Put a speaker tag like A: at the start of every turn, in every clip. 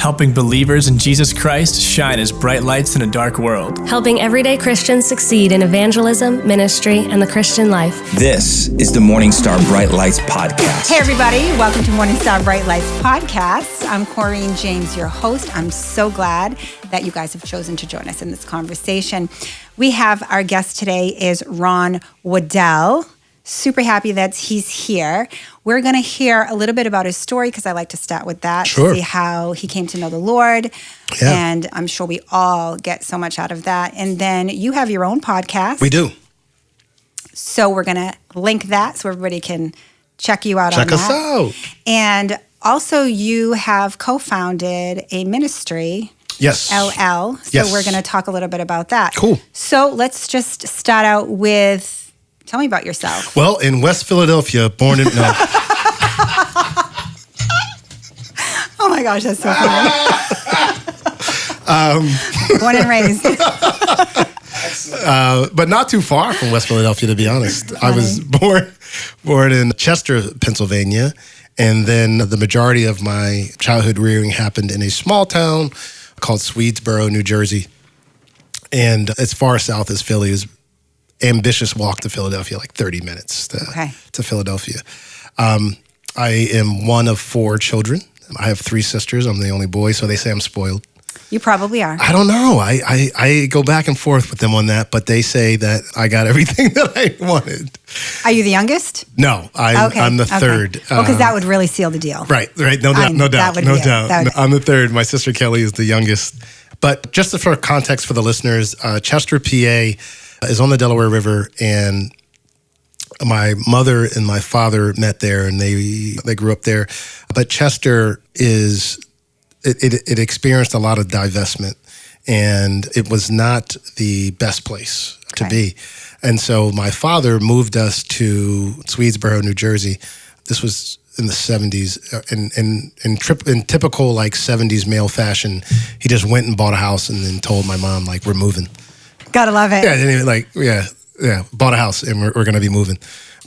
A: helping believers in Jesus Christ shine as bright lights in a dark world.
B: Helping everyday Christians succeed in evangelism, ministry, and the Christian life.
C: This is the Morning Star Bright Lights Podcast.
D: Hey everybody, welcome to Morning Star Bright Lights Podcast. I'm Corinne James, your host. I'm so glad that you guys have chosen to join us in this conversation. We have our guest today is Ron Waddell. Super happy that he's here. We're going to hear a little bit about his story because I like to start with that.
E: Sure.
D: See how he came to know the Lord.
E: Yeah.
D: And I'm sure we all get so much out of that. And then you have your own podcast.
E: We do.
D: So we're going to link that so everybody can check you out on that.
E: Check us out.
D: And also you have co-founded a ministry.
E: Yes.
D: LL. So
E: Yes.
D: we're going to talk a little bit about that.
E: Cool.
D: So let's just start out with, tell me about yourself.
E: Well, in West Philadelphia, born in, no.
D: Oh my gosh, that's so funny. Born and raised.
E: But not too far from West Philadelphia, to be honest. I was born in Chester, Pennsylvania, and then the majority of my childhood rearing happened in a small town called Swedesboro, New Jersey. And as far south as Philly is ambitious walk to Philadelphia, like 30 minutes to Philadelphia. I am one of 4 children. I have 3 sisters. I'm the only boy, so they say I'm spoiled.
D: You probably are.
E: I don't know. I go back and forth with them on that, but they say that I got everything that I wanted.
D: Are you the youngest?
E: No, I'm the third.
D: Well, because that would really seal the deal.
E: Right. No doubt. I'm the third. My sister Kelly is the youngest. But just for context for the listeners, Chester, PA, is on the Delaware River, and my mother and my father met there, and they grew up there. But Chester it experienced a lot of divestment, and it was not the best place to be. And so my father moved us to Swedesboro, New Jersey. This was in the 70s, in typical like 70s male fashion. He just went and bought a house and then told my mom, like, we're moving.
D: Gotta love it.
E: Yeah, bought a house and we're going to be moving.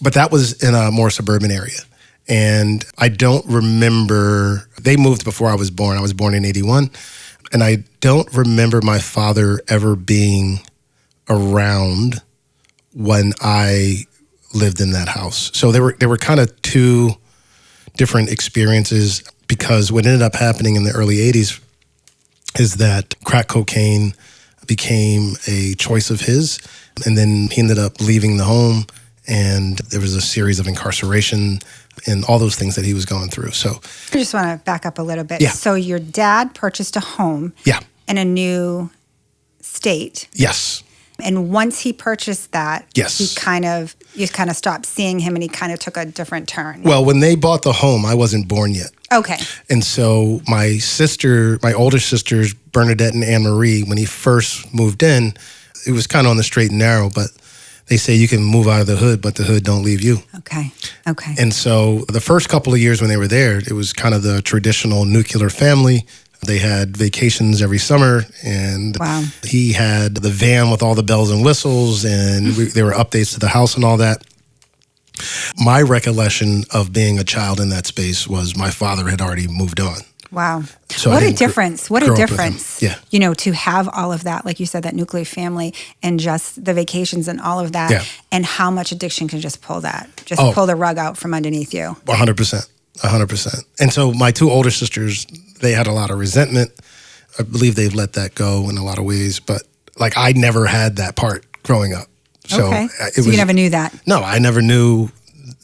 E: But that was in a more suburban area. And I don't remember, they moved before I was born. I was born in 81. And I don't remember my father ever being around when I lived in that house. So there were kind of 2 different experiences, because what ended up happening in the early 80s is that crack cocaine became a choice of his, and then he ended up leaving the home, and there was a series of incarceration and all those things that he was going through. So
D: I just want to back up a little bit.
E: Yeah.
D: So your dad purchased a home in a new state.
E: Yes.
D: And once he purchased that,
E: yes,
D: you kind of stopped seeing him, and he kind of took a different turn.
E: Well, when they bought the home, I wasn't born yet.
D: Okay.
E: And so my older sisters, Bernadette and Anne Marie, when he first moved in, it was kind of on the straight and narrow, but they say you can move out of the hood, but the hood don't leave you.
D: Okay.
E: And so the first couple of years when they were there, it was kind of the traditional nuclear family. They had vacations every summer, and he had the van with all the bells and whistles, and there were updates to the house and all that. My recollection of being a child in that space was my father had already moved on.
D: Wow.
E: So
D: what a difference. What a difference.
E: Yeah.
D: You know, to have all of that, like you said, that nuclear family and just the vacations and all of that, and how much addiction can just pull pull the rug out from underneath you.
E: 100%. 100%. And so my 2 older sisters, they had a lot of resentment. I believe they've let that go in a lot of ways, but like I never had that part growing up. So,
D: you never knew that?
E: No, I never knew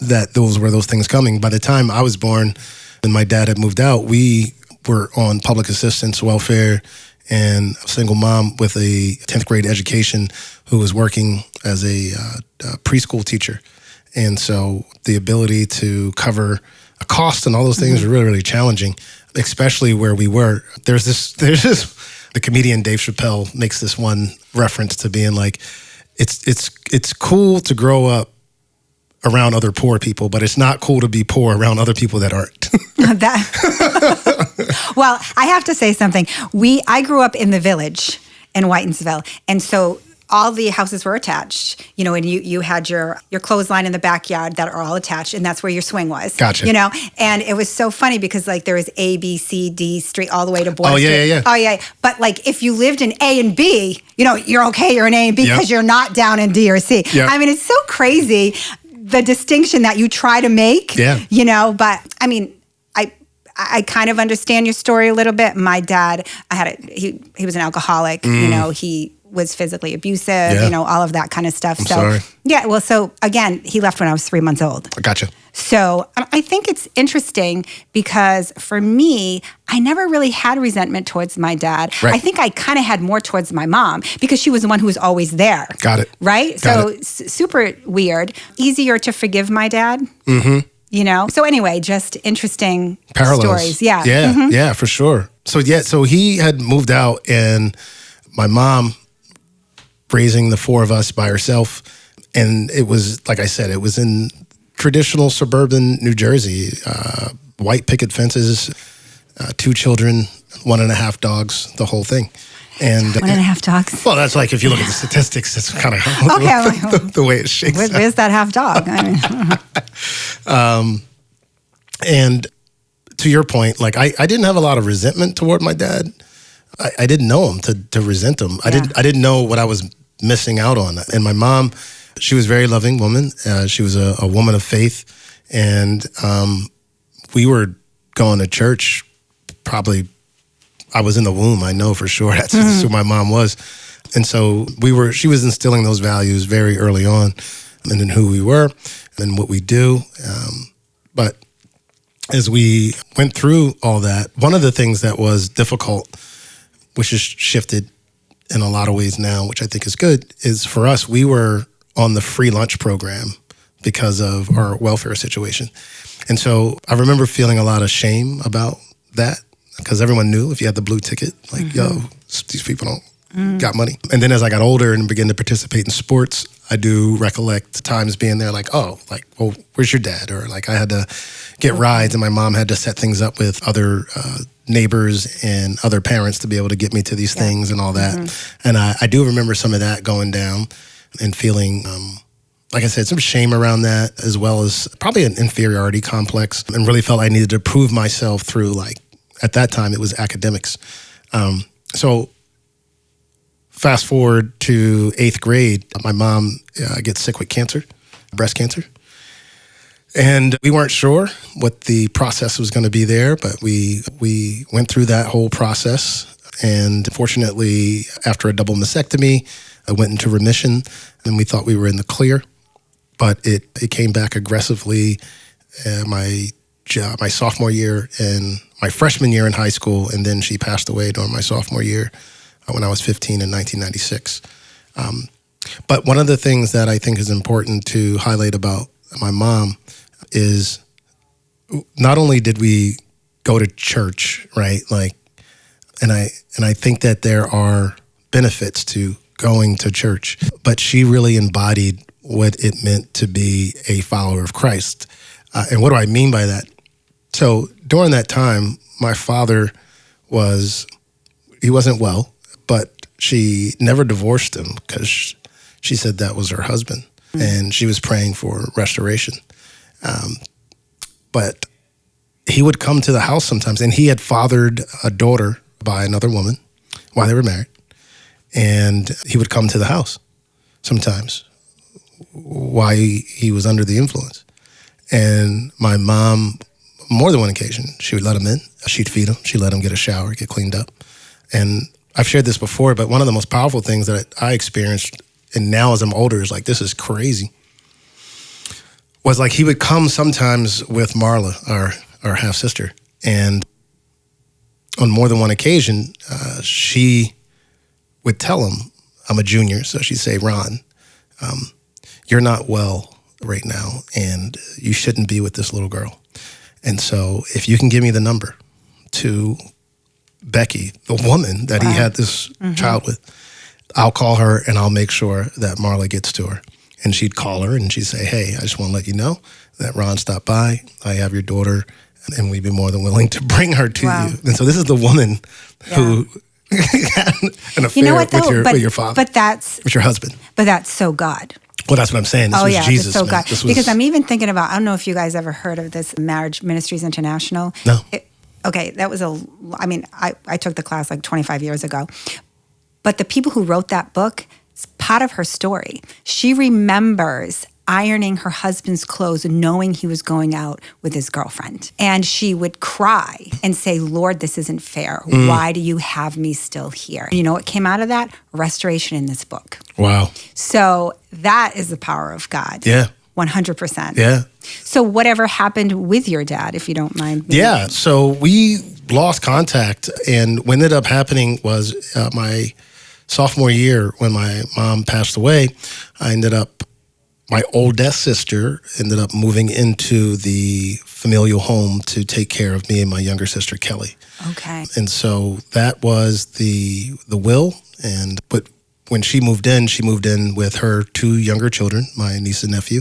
E: that those were those things coming. By the time I was born and my dad had moved out, we were on public assistance, welfare, and a single mom with a 10th grade education who was working as a preschool teacher. And so the ability to cover a cost and all those things were really, really challenging, especially where we were. There's this, the comedian Dave Chappelle makes this one reference to being like, it's cool to grow up around other poor people, but it's not cool to be poor around other people that aren't.
D: Well, I have to say something. I grew up in the village in Whitensville, and so all the houses were attached, and you had your clothesline in the backyard that are all attached, and that's where your swing was.
E: Gotcha.
D: And it was so funny because like there was A, B, C, D Street all the way to Board Street.
E: Yeah.
D: Oh yeah. But like if you lived in A and B, you're okay. You're in A and B because you're not down in D or C.
E: Yep.
D: I mean, it's so crazy the distinction that you try to make.
E: Yeah.
D: But I mean, I kind of understand your story a little bit. My dad, he was an alcoholic. He was physically abusive. All of that kind of stuff.
E: I'm sorry.
D: Yeah. Well, so again, he left when I was 3 months old.
E: I gotcha.
D: So I think it's interesting because for me, I never really had resentment towards my dad.
E: Right.
D: I think I kind of had more towards my mom because she was the one who was always there.
E: Got it.
D: Right?
E: Got
D: Super weird. Easier to forgive my dad.
E: Mm-hmm.
D: So anyway, just interesting
E: Parallels.
D: stories. Yeah.
E: Yeah.
D: Mhm.
E: Yeah, for sure. So he had moved out, and my mom raising the four of us by herself. And it was, like I said, it was in traditional suburban New Jersey, white picket fences, 2 children, 1.5 dogs, the whole thing. And
D: 1.5 dogs.
E: Well, that's like, if you look at the statistics, that's kind of the way it shakes out.
D: Where's that half dog? I mean,
E: And to your point, like I didn't have a lot of resentment toward my dad. I didn't know him to resent him.
D: Yeah.
E: I didn't know what I was missing out on. And my mom, she was a very loving woman. She was a woman of faith, and we were going to church. Probably, I was in the womb. I know for sure that's who my mom was, and so she was instilling those values very early on, and in who we were, and what we do. But as we went through all that, one of the things that was difficult, which has shifted in a lot of ways now, which I think is good, is for us, we were on the free lunch program because of our welfare situation. And so I remember feeling a lot of shame about that, because everyone knew if you had the blue ticket, like, yo, these people don't got money. And then as I got older and began to participate in sports, I do recollect times being there like, well, where's your dad? Or like I had to get rides, and my mom had to set things up with other neighbors and other parents to be able to get me to these things and all that. And I do remember some of that going down and feeling, like I said, some shame around that, as well as probably an inferiority complex, and really felt I needed to prove myself through, like, at that time it was academics. So fast forward to 8th grade, my mom gets sick with cancer, breast cancer. And we weren't sure what the process was going to be there, but we went through that whole process. And fortunately, after a double mastectomy, I went into remission, and we thought we were in the clear. But it came back aggressively my sophomore year and my freshman year in high school, and then she passed away during my sophomore year when I was 15 in 1996. But one of the things that I think is important to highlight about my mom is not only did we go to church, right? Like, and I think that there are benefits to going to church, but she really embodied what it meant to be a follower of Christ. And what do I mean by that? So during that time, my father he wasn't well, but she never divorced him because she said that was her husband, and she was praying for restoration. But he would come to the house sometimes, and he had fathered a daughter by another woman while they were married, and he would come to the house sometimes while he was under the influence. And my mom, more than one occasion, she would let him in, she'd feed him, she'd let him get a shower, get cleaned up. And I've shared this before, but one of the most powerful things that I experienced, and now as I'm older, is like, this is crazy, was like he would come sometimes with Marla, our half-sister, and on more than one occasion, she would tell him, I'm a junior, so she'd say, Ron, you're not well right now, and you shouldn't be with this little girl. And so if you can give me the number to Becky, the woman that he had this child with, I'll call her and I'll make sure that Marla gets to her. And she'd call her and she'd say, hey, I just want to let you know that Ron stopped by. I have your daughter, and we'd be more than willing to bring her to you. And so this is the woman who an affair
D: You know what, though?
E: with your father.
D: But that's
E: with your husband.
D: But that's so God.
E: Well, that's what I'm saying. This was Jesus,
D: that's so
E: man.
D: God.
E: This was,
D: Because I'm even thinking about, I don't know if you guys ever heard of this, Marriage Ministries International.
E: No.
D: Okay, that was I took the class like 25 years ago. But the people who wrote that book, it's part of her story. She remembers ironing her husband's clothes knowing he was going out with his girlfriend. And she would cry and say, Lord, this isn't fair. Why do you have me still here? You know what came out of that? Restoration in this book.
E: wow.
D: So that is the power of God.
E: Yeah.
D: 100%.
E: Yeah.
D: So whatever happened with your dad, if you don't mind me?
E: Yeah. So we lost contact, and what ended up happening was my sophomore year when my mom passed away, my oldest sister ended up moving into the familial home to take care of me and my younger sister, Kelly.
D: Okay.
E: And so that was the will. But when she moved in with her two younger children, my niece and nephew,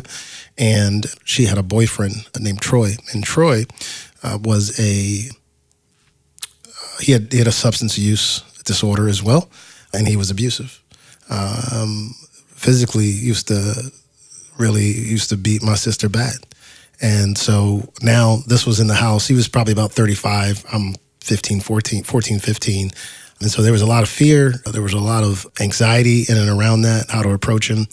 E: and she had a boyfriend named Troy. And Troy was he had a substance use disorder as well, and he was abusive. Physically used to beat my sister bad. And so now this was in the house. He was probably about 35. I'm 15. And so there was a lot of fear. There was a lot of anxiety in and around that, how to approach him.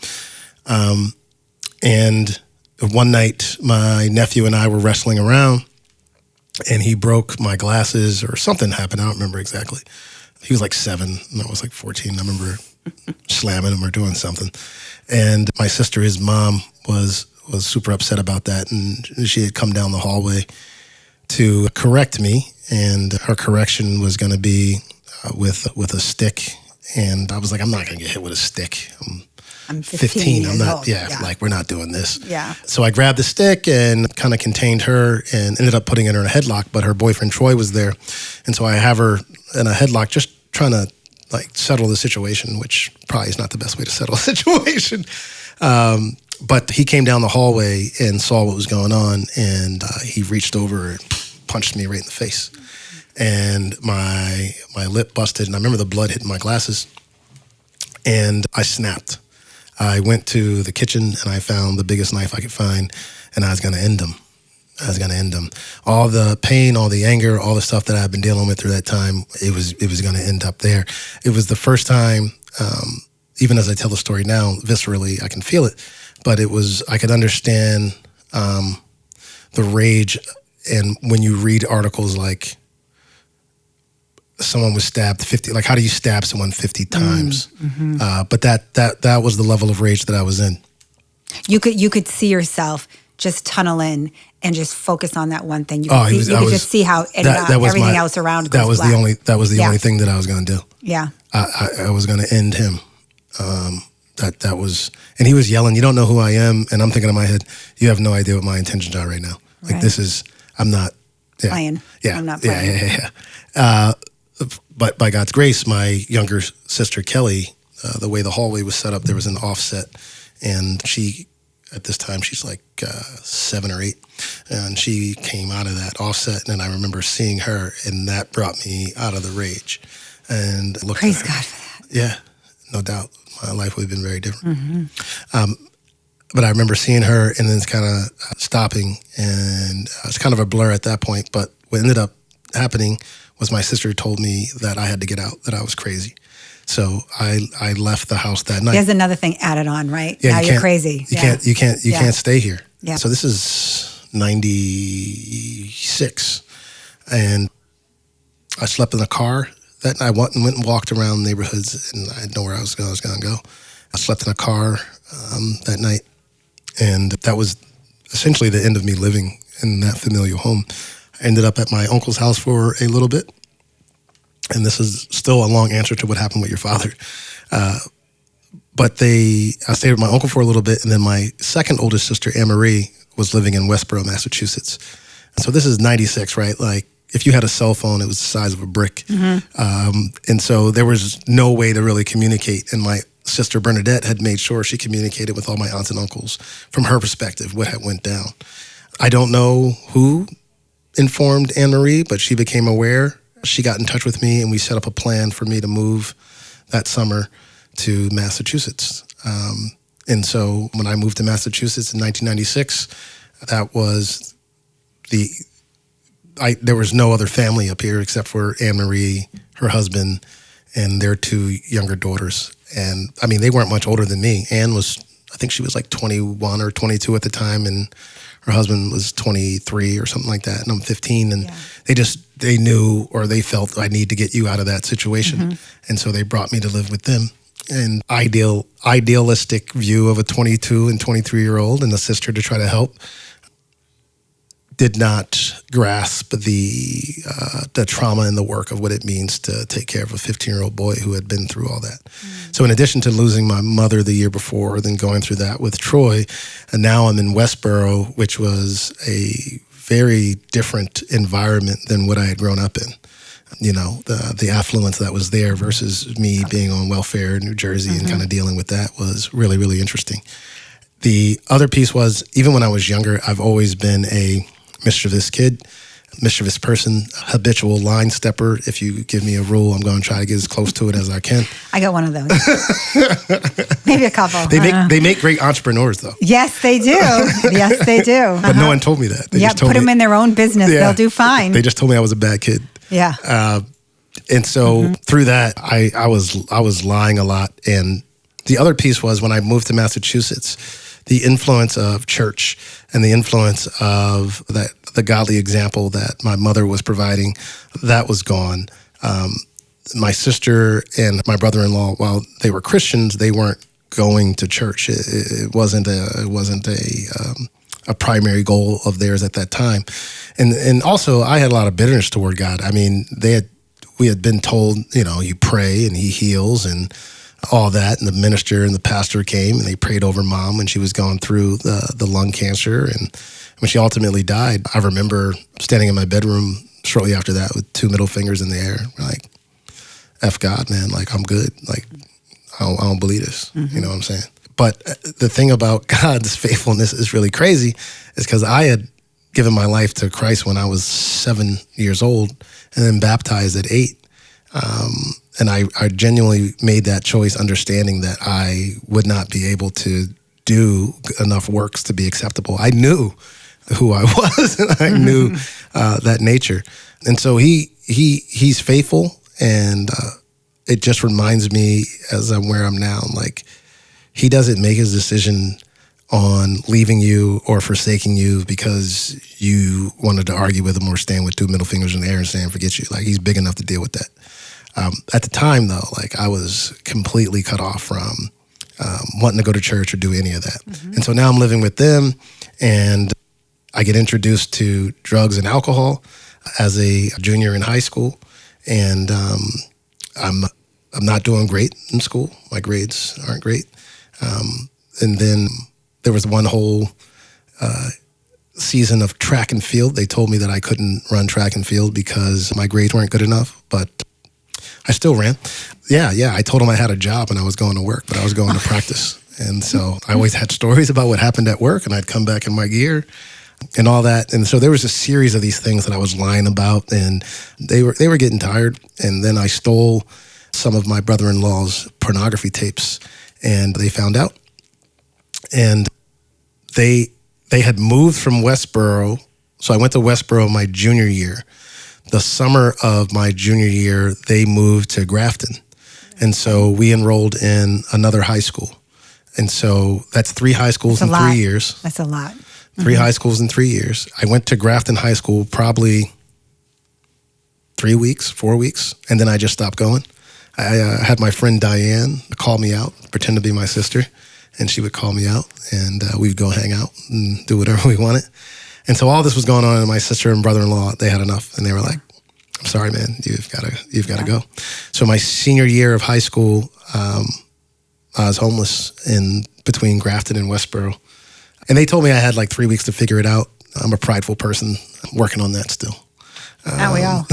E: And one night, my nephew and I were wrestling around, and he broke my glasses or something happened. I don't remember exactly. He was like 7, and I was like 14. I remember slamming him or doing something. And my sister, his mom, was super upset about that, and she had come down the hallway to correct me, and her correction was going to be with a stick. And I was like, I'm not going to get hit with a stick. I'm 15. I'm not. Like, we're not doing this.
D: Yeah.
E: So I grabbed the stick and kind of contained her and ended up putting her in a headlock. But her boyfriend Troy was there, and so I have her in a headlock, just trying to like settle the situation, which probably is not the best way to settle a situation. But he came down the hallway and saw what was going on, and he reached over and punched me right in the face. And my lip busted, and I remember the blood hitting my glasses, and I snapped. I went to the kitchen, and I found the biggest knife I could find, and I was going to end him. All the pain, all the anger, all the stuff that I've been dealing with through that time, it was going to end up there. It was the first time, even as I tell the story now, viscerally, I can feel it, but I could understand the rage. And when you read articles like someone was stabbed 50, like how do you stab someone 50 times? Mm-hmm. But that was the level of rage that I was in. You
D: could see yourself just tunnel in and just focus on that one thing. You could just see how everything else around goes
E: that was
D: black.
E: the only thing that I was going to do.
D: Yeah.
E: I was going to end him. That was, and he was yelling, "You don't know who I am," and I'm thinking in my head, "You have no idea what my intentions are right now. Like I'm not
D: playing.
E: Yeah,
D: I'm not playing.
E: Yeah. But by God's grace, my younger sister Kelly, the way the hallway was set up, there was an offset, and she, at this time, she's like 7 or 8, and she came out of that offset, and I remember seeing her, and that brought me out of the rage. And looked
D: Praise
E: at her.
D: God for that.
E: Yeah, no doubt. My life would have been very different. Mm-hmm. But I remember seeing her and then kind of stopping, and it's kind of a blur at that point. But what ended up happening was my sister told me that I had to get out, that I was crazy. So I left the house that night.
D: There's another thing added on, right?
E: Yeah,
D: now you're crazy.
E: You can't stay here.
D: Yeah.
E: So this is 96, and I slept in a car. That night, I went and walked around neighborhoods, and I didn't know where I was going to go. I slept in a car that night, and that was essentially the end of me living in that familial home. I ended up at my uncle's house for a little bit, and this is still a long answer to what happened with your father. But I stayed with my uncle for a little bit, and then my second oldest sister, Anne-Marie, was living in Westboro, Massachusetts. And so this is 96, right? Like, if you had a cell phone, it was the size of a brick. Mm-hmm. And so there was no way to really communicate. And my sister Bernadette had made sure she communicated with all my aunts and uncles from her perspective, what had went down. I don't know who informed Anne-Marie, but she became aware she got in touch with me and we set up a plan for me to move that summer to Massachusetts. And so when I moved to Massachusetts in 1996, that was there was no other family up here except for Anne Marie, her husband, and their two younger daughters. And I mean, they weren't much older than me. Anne was, I think she was like 21 or 22 at the time, and her husband was 23 or something like that, and I'm 15. And they knew, or they felt, I need to get you out of that situation. And so they brought me to live with them. An idealistic view of a 22 and 23-year-old and a sister to try to help did not grasp the trauma and the work of what it means to take care of a 15-year-old boy who had been through all that. So in addition to losing my mother the year before, then going through that with Troy, and now I'm in Westboro, which was a very different environment than what I had grown up in. You know, the affluence that was there versus me being on welfare in New Jersey and kind of dealing with that was really, really interesting. The other piece was, even when I was younger, I've always been a mischievous kid, mischievous person, habitual line stepper. If you give me a rule, I'm going to try to get as close to it as I can.
D: I got one of those. Maybe a couple.
E: They make great entrepreneurs, though.
D: Yes, they do. Yes, they do.
E: But no one told me that. They just told
D: put them in their own business.
E: Yeah,
D: they'll do fine.
E: They just told me I was a bad kid.
D: Yeah.
E: And so through that, I was lying a lot. And the other piece was when I moved to Massachusetts, the influence of church and the influence of the godly example that my mother was providing, that was gone. My sister and my brother-in-law, while they were Christians, they weren't going to church. It wasn't a primary goal of theirs at that time. And also I had a lot of bitterness toward God. I mean, we had been told, you know, you pray and he heals and all that. And the minister and the pastor came and they prayed over Mom when she was going through the lung cancer. And when she ultimately died, I remember standing in my bedroom shortly after that with two middle fingers in the air, like, F God, man, like, I'm good. Like, I don't believe this. You know what I'm saying? But the thing about God's faithfulness is really crazy is because I had given my life to Christ when I was 7 years old and then baptized at 8. And I genuinely made that choice understanding that I would not be able to do enough works to be acceptable. I knew who I was and I knew that nature. And so he's faithful, and it just reminds me as I'm where I'm now, like, he doesn't make his decision on leaving you or forsaking you because you wanted to argue with him or stand with two middle fingers in the air and saying, forget you. Like, he's big enough to deal with that. At the time, though, like, I was completely cut off from wanting to go to church or do any of that. And so now I'm living with them, and I get introduced to drugs and alcohol as a junior in high school, and I'm not doing great in school. My grades aren't great. And then there was one whole season of track and field. They told me that I couldn't run track and field because my grades weren't good enough, but I still ran. Yeah. I told them I had a job and I was going to work, but I was going to practice. And so I always had stories about what happened at work, and I'd come back in my gear and all that. And so there was a series of these things that I was lying about, and they were getting tired. And then I stole some of my brother-in-law's pornography tapes, and they found out. And they had moved from Westboro. So I went to Westboro my junior year. The summer of my junior year, they moved to Grafton. And so we enrolled in another high school. And so that's 3 high schools in 3 years.
D: That's a lot.
E: 3 high schools in 3 years. I went to Grafton High School probably 3 weeks, 4 weeks, and then I just stopped going. I had my friend Diane call me out, pretend to be my sister, and she would call me out, and we'd go hang out and do whatever we wanted. And so all this was going on, and my sister and brother-in-law, they had enough, and they were like, I'm sorry, man, you've got to go. So my senior year of high school, I was homeless in between Grafton and Westboro. And they told me I had like 3 weeks to figure it out. I'm a prideful person. I'm working on that still.
D: Aren't we all?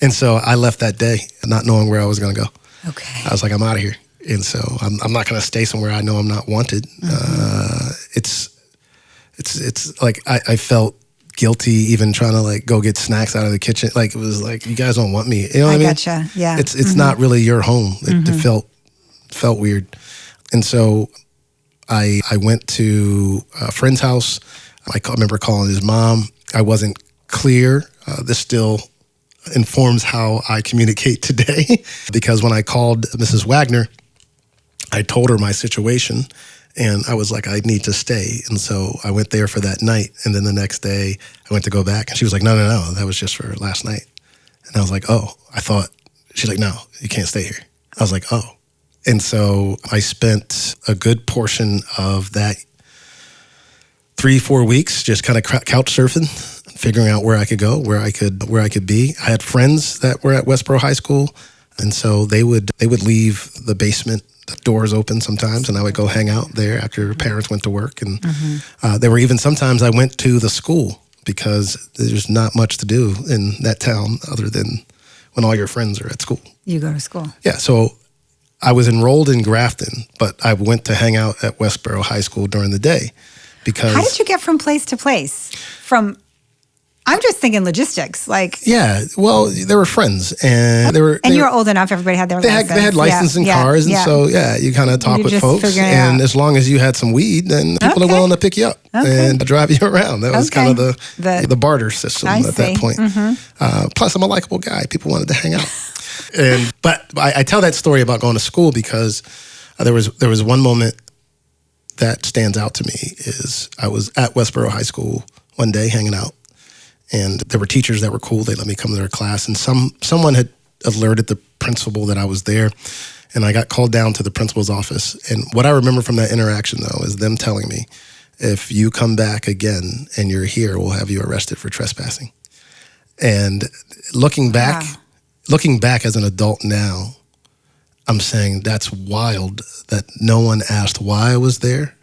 E: And so I left that day not knowing where I was going to go.
D: Okay.
E: I was like, I'm out of here. And so I'm not going to stay somewhere I know I'm not wanted. It's like I felt guilty even trying to like go get snacks out of the kitchen. Like it was like, you guys don't want me. You know what I mean?
D: Gotcha. Yeah.
E: It's not really your home. It felt weird. And so I went to a friend's house. I remember calling his mom. I wasn't clear. This still informs how I communicate today because when I called Mrs. Wagner, I told her my situation and I was like, I need to stay. And so I went there for that night. And then the next day I went to go back and she was like, no, that was just for last night. And I was like, oh, she's like, no, you can't stay here. I was like, oh. And so I spent a good portion of that 3-4 weeks just kind of couch surfing, figuring out where I could go, where I could be. I had friends that were at Westboro High School, and so they would leave the basement doors open sometimes, and I would go hang out there after parents went to work. And there were even sometimes I went to the school because there's not much to do in that town other than when all your friends are at school.
D: You go to school. Yeah.
E: So I was enrolled in Grafton, but I went to hang out at Westboro High School during the day because...
D: How did you get from place to place? I'm just thinking logistics, like...
E: Yeah, well, they were friends, and they were...
D: And you were old enough, everybody had their license.
E: They had license and cars, and so, you kind of talk with folks, and as long as you had some weed, then people are willing to pick you up and drive you around. That was kind of the barter system at that point. Plus, I'm a likable guy. People wanted to hang out. But I tell that story about going to school because there was one moment that stands out to me is I was at Westboro High School one day hanging out, and there were teachers that were cool. They let me come to their class, and someone had alerted the principal that I was there, and I got called down to the principal's office. And what I remember from that interaction, though, is them telling me, if you come back again and you're here, we'll have you arrested for trespassing. And looking back as an adult now, I'm saying that's wild that no one asked why I was there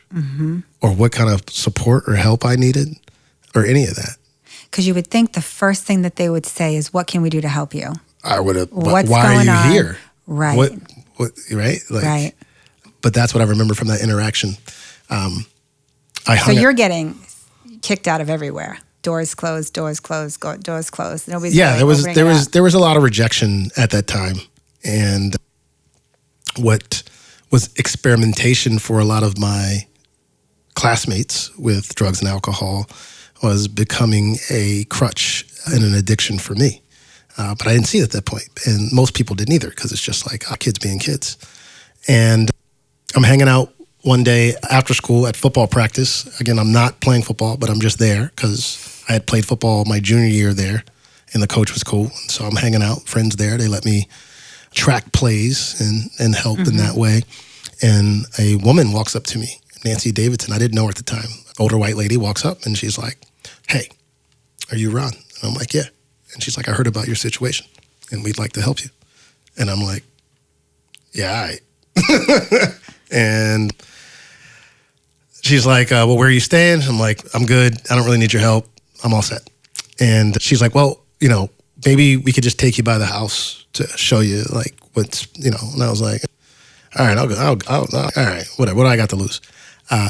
E: or what kind of support or help I needed or any of that.
D: Because you would think the first thing that they would say is, what can we do to help you?
E: I would have,
D: why
E: are you here?
D: Right.
E: What, right? Like,
D: right.
E: But that's what I remember from that interaction.
D: So you're getting kicked out of everywhere. Doors closed. Nobody's
E: there was a lot of rejection at that time, and what was experimentation for a lot of my classmates with drugs and alcohol was becoming a crutch and an addiction for me. But I didn't see it at that point, and most people didn't either because it's just like kids being kids. And I'm hanging out one day after school at football practice. Again, I'm not playing football, but I'm just there because I had played football my junior year there, and the coach was cool. And so I'm hanging out, friends there. They let me track plays and help in that way. And a woman walks up to me, Nancy Davidson. I didn't know her at the time. An older white lady walks up, and she's like, "Hey, are you Ron?" And I'm like, "Yeah." And she's like, "I heard about your situation, and we'd like to help you." And I'm like, "Yeah, all right." And she's like, "Well, where are you staying?" I'm like, "I'm good. I don't really need your help. I'm all set." And she's like, "Well, maybe we could just take you by the house to show you like what's, And I was like, "All right, I'll go. All right, whatever. What do I got to lose?"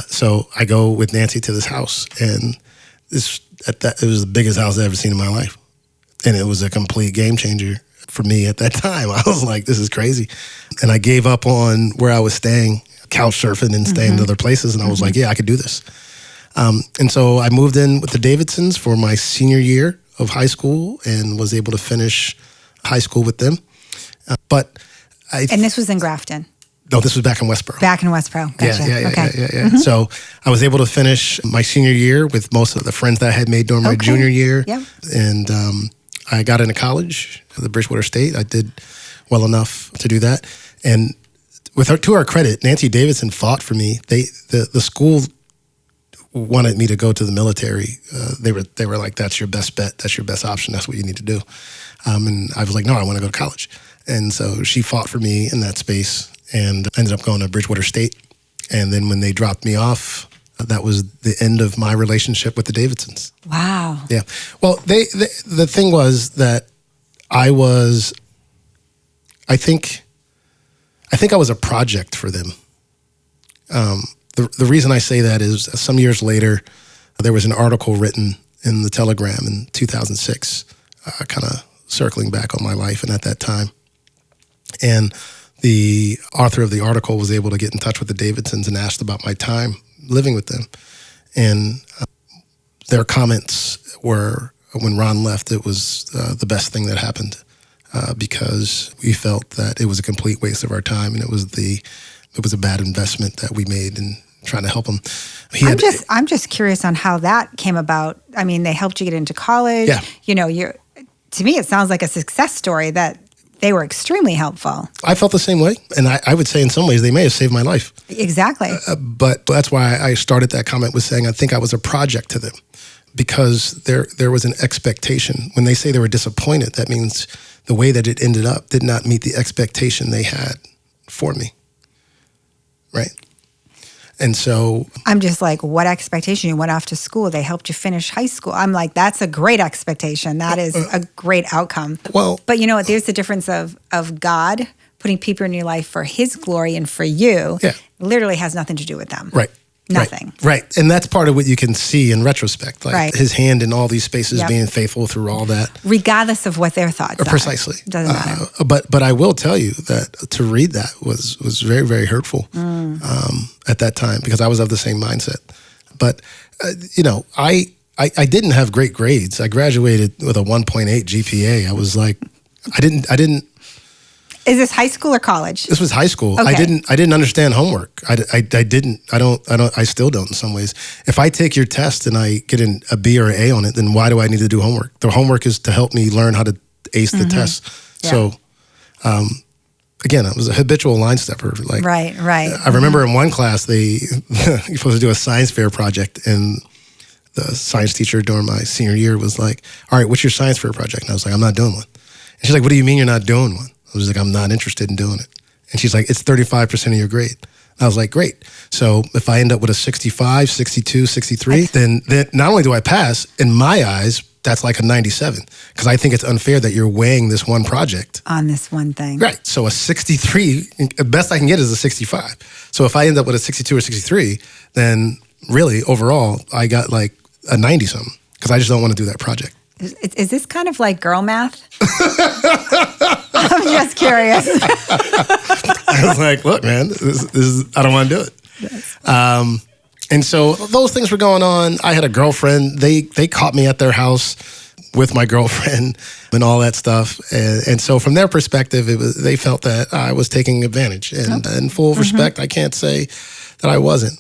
E: So I go with Nancy to this house, and it was the biggest house I've ever seen in my life. And it was a complete game changer for me at that time. I was like, this is crazy. And I gave up on where I was staying, couch surfing and staying in other places. And I was like, yeah, I could do this. And so I moved in with the Davidsons for my senior year of high school and was able to finish high school with them. And
D: this was in Grafton?
E: No, this was back in Westboro.
D: Back in Westboro. Gotcha.
E: Yeah. So I was able to finish my senior year with most of the friends that I had made during my junior year. Yep. And I got into college at the Bridgewater State. I did well enough to do that. And to our credit, Nancy Davidson fought for me. The school wanted me to go to the military. They were like, "That's your best bet. That's your best option. That's what you need to do." And I was like, "No, I want to go to college." And so she fought for me in that space and ended up going to Bridgewater State. And then when they dropped me off, that was the end of my relationship with the Davidsons.
D: Wow.
E: Yeah. Well, the thing was that I think I was a project for them. The reason I say that is some years later, there was an article written in the Telegram in 2006, kind of circling back on my life and at that time. And the author of the article was able to get in touch with the Davidsons and asked about my time living with them. And their comments were, when Ron left, it was the best thing that happened because we felt that it was a complete waste of our time, and it was a bad investment that we made in trying to help him.
D: I'm just curious on how that came about. I mean, they helped you get into college.
E: Yeah.
D: You know, to me, it sounds like a success story that they were extremely helpful.
E: I felt the same way, and I would say in some ways they may have saved my life.
D: Exactly.
E: But that's why I started that comment with saying I think I was a project to them, because there was an expectation. When they say they were disappointed, that means the way that it ended up did not meet the expectation they had for me, right? And so
D: I'm just like, what expectation? You went off to school. They helped you finish high school. I'm like, that's a great expectation. That is a great outcome.
E: Well,
D: but you know what? There's the difference of God putting people in your life for His glory and for you.
E: Yeah.
D: Literally has nothing to do with them.
E: Right.
D: Nothing.
E: Right. And that's part of what you can see in retrospect, like His hand in all these spaces, being faithful through all that.
D: Regardless of what their thoughts are.
E: Precisely.
D: Doesn't matter.
E: But I will tell you that to read that was very, very hurtful at that time, because I was of the same mindset. But, I didn't have great grades. I graduated with a 1.8 GPA. I was like, I didn't.
D: Is this high school or college?
E: This was high school.
D: Okay.
E: I didn't understand homework. I still don't in some ways. If I take your test and I get a B or an A on it, then why do I need to do homework? The homework is to help me learn how to ace the test. Yeah. So, again, I was a habitual line stepper. Like,
D: right.
E: I remember in one class, you're supposed to do a science fair project, and the science teacher during my senior year was like, all right, what's your science fair project? And I was like, I'm not doing one. And she's like, what do you mean you're not doing one? I was like, I'm not interested in doing it. And she's like, it's 35% of your grade. I was like, great. So if I end up with a 65, 62, 63, then not only do I pass, in my eyes, that's like a 97. Because I think it's unfair that you're weighing this one project.
D: On this one thing.
E: Right. So a 63, the best I can get is a 65. So if I end up with a 62 or 63, then really, overall, I got like a 90-something. Because I just don't want to do that project.
D: Is this kind of like girl math? I'm just curious.
E: I was like, look, man, this is, I don't want to do it. Yes. And so those things were going on. I had a girlfriend. They caught me at their house with my girlfriend and all that stuff. And so from their perspective, they felt that I was taking advantage. And in full respect, I can't say that I wasn't.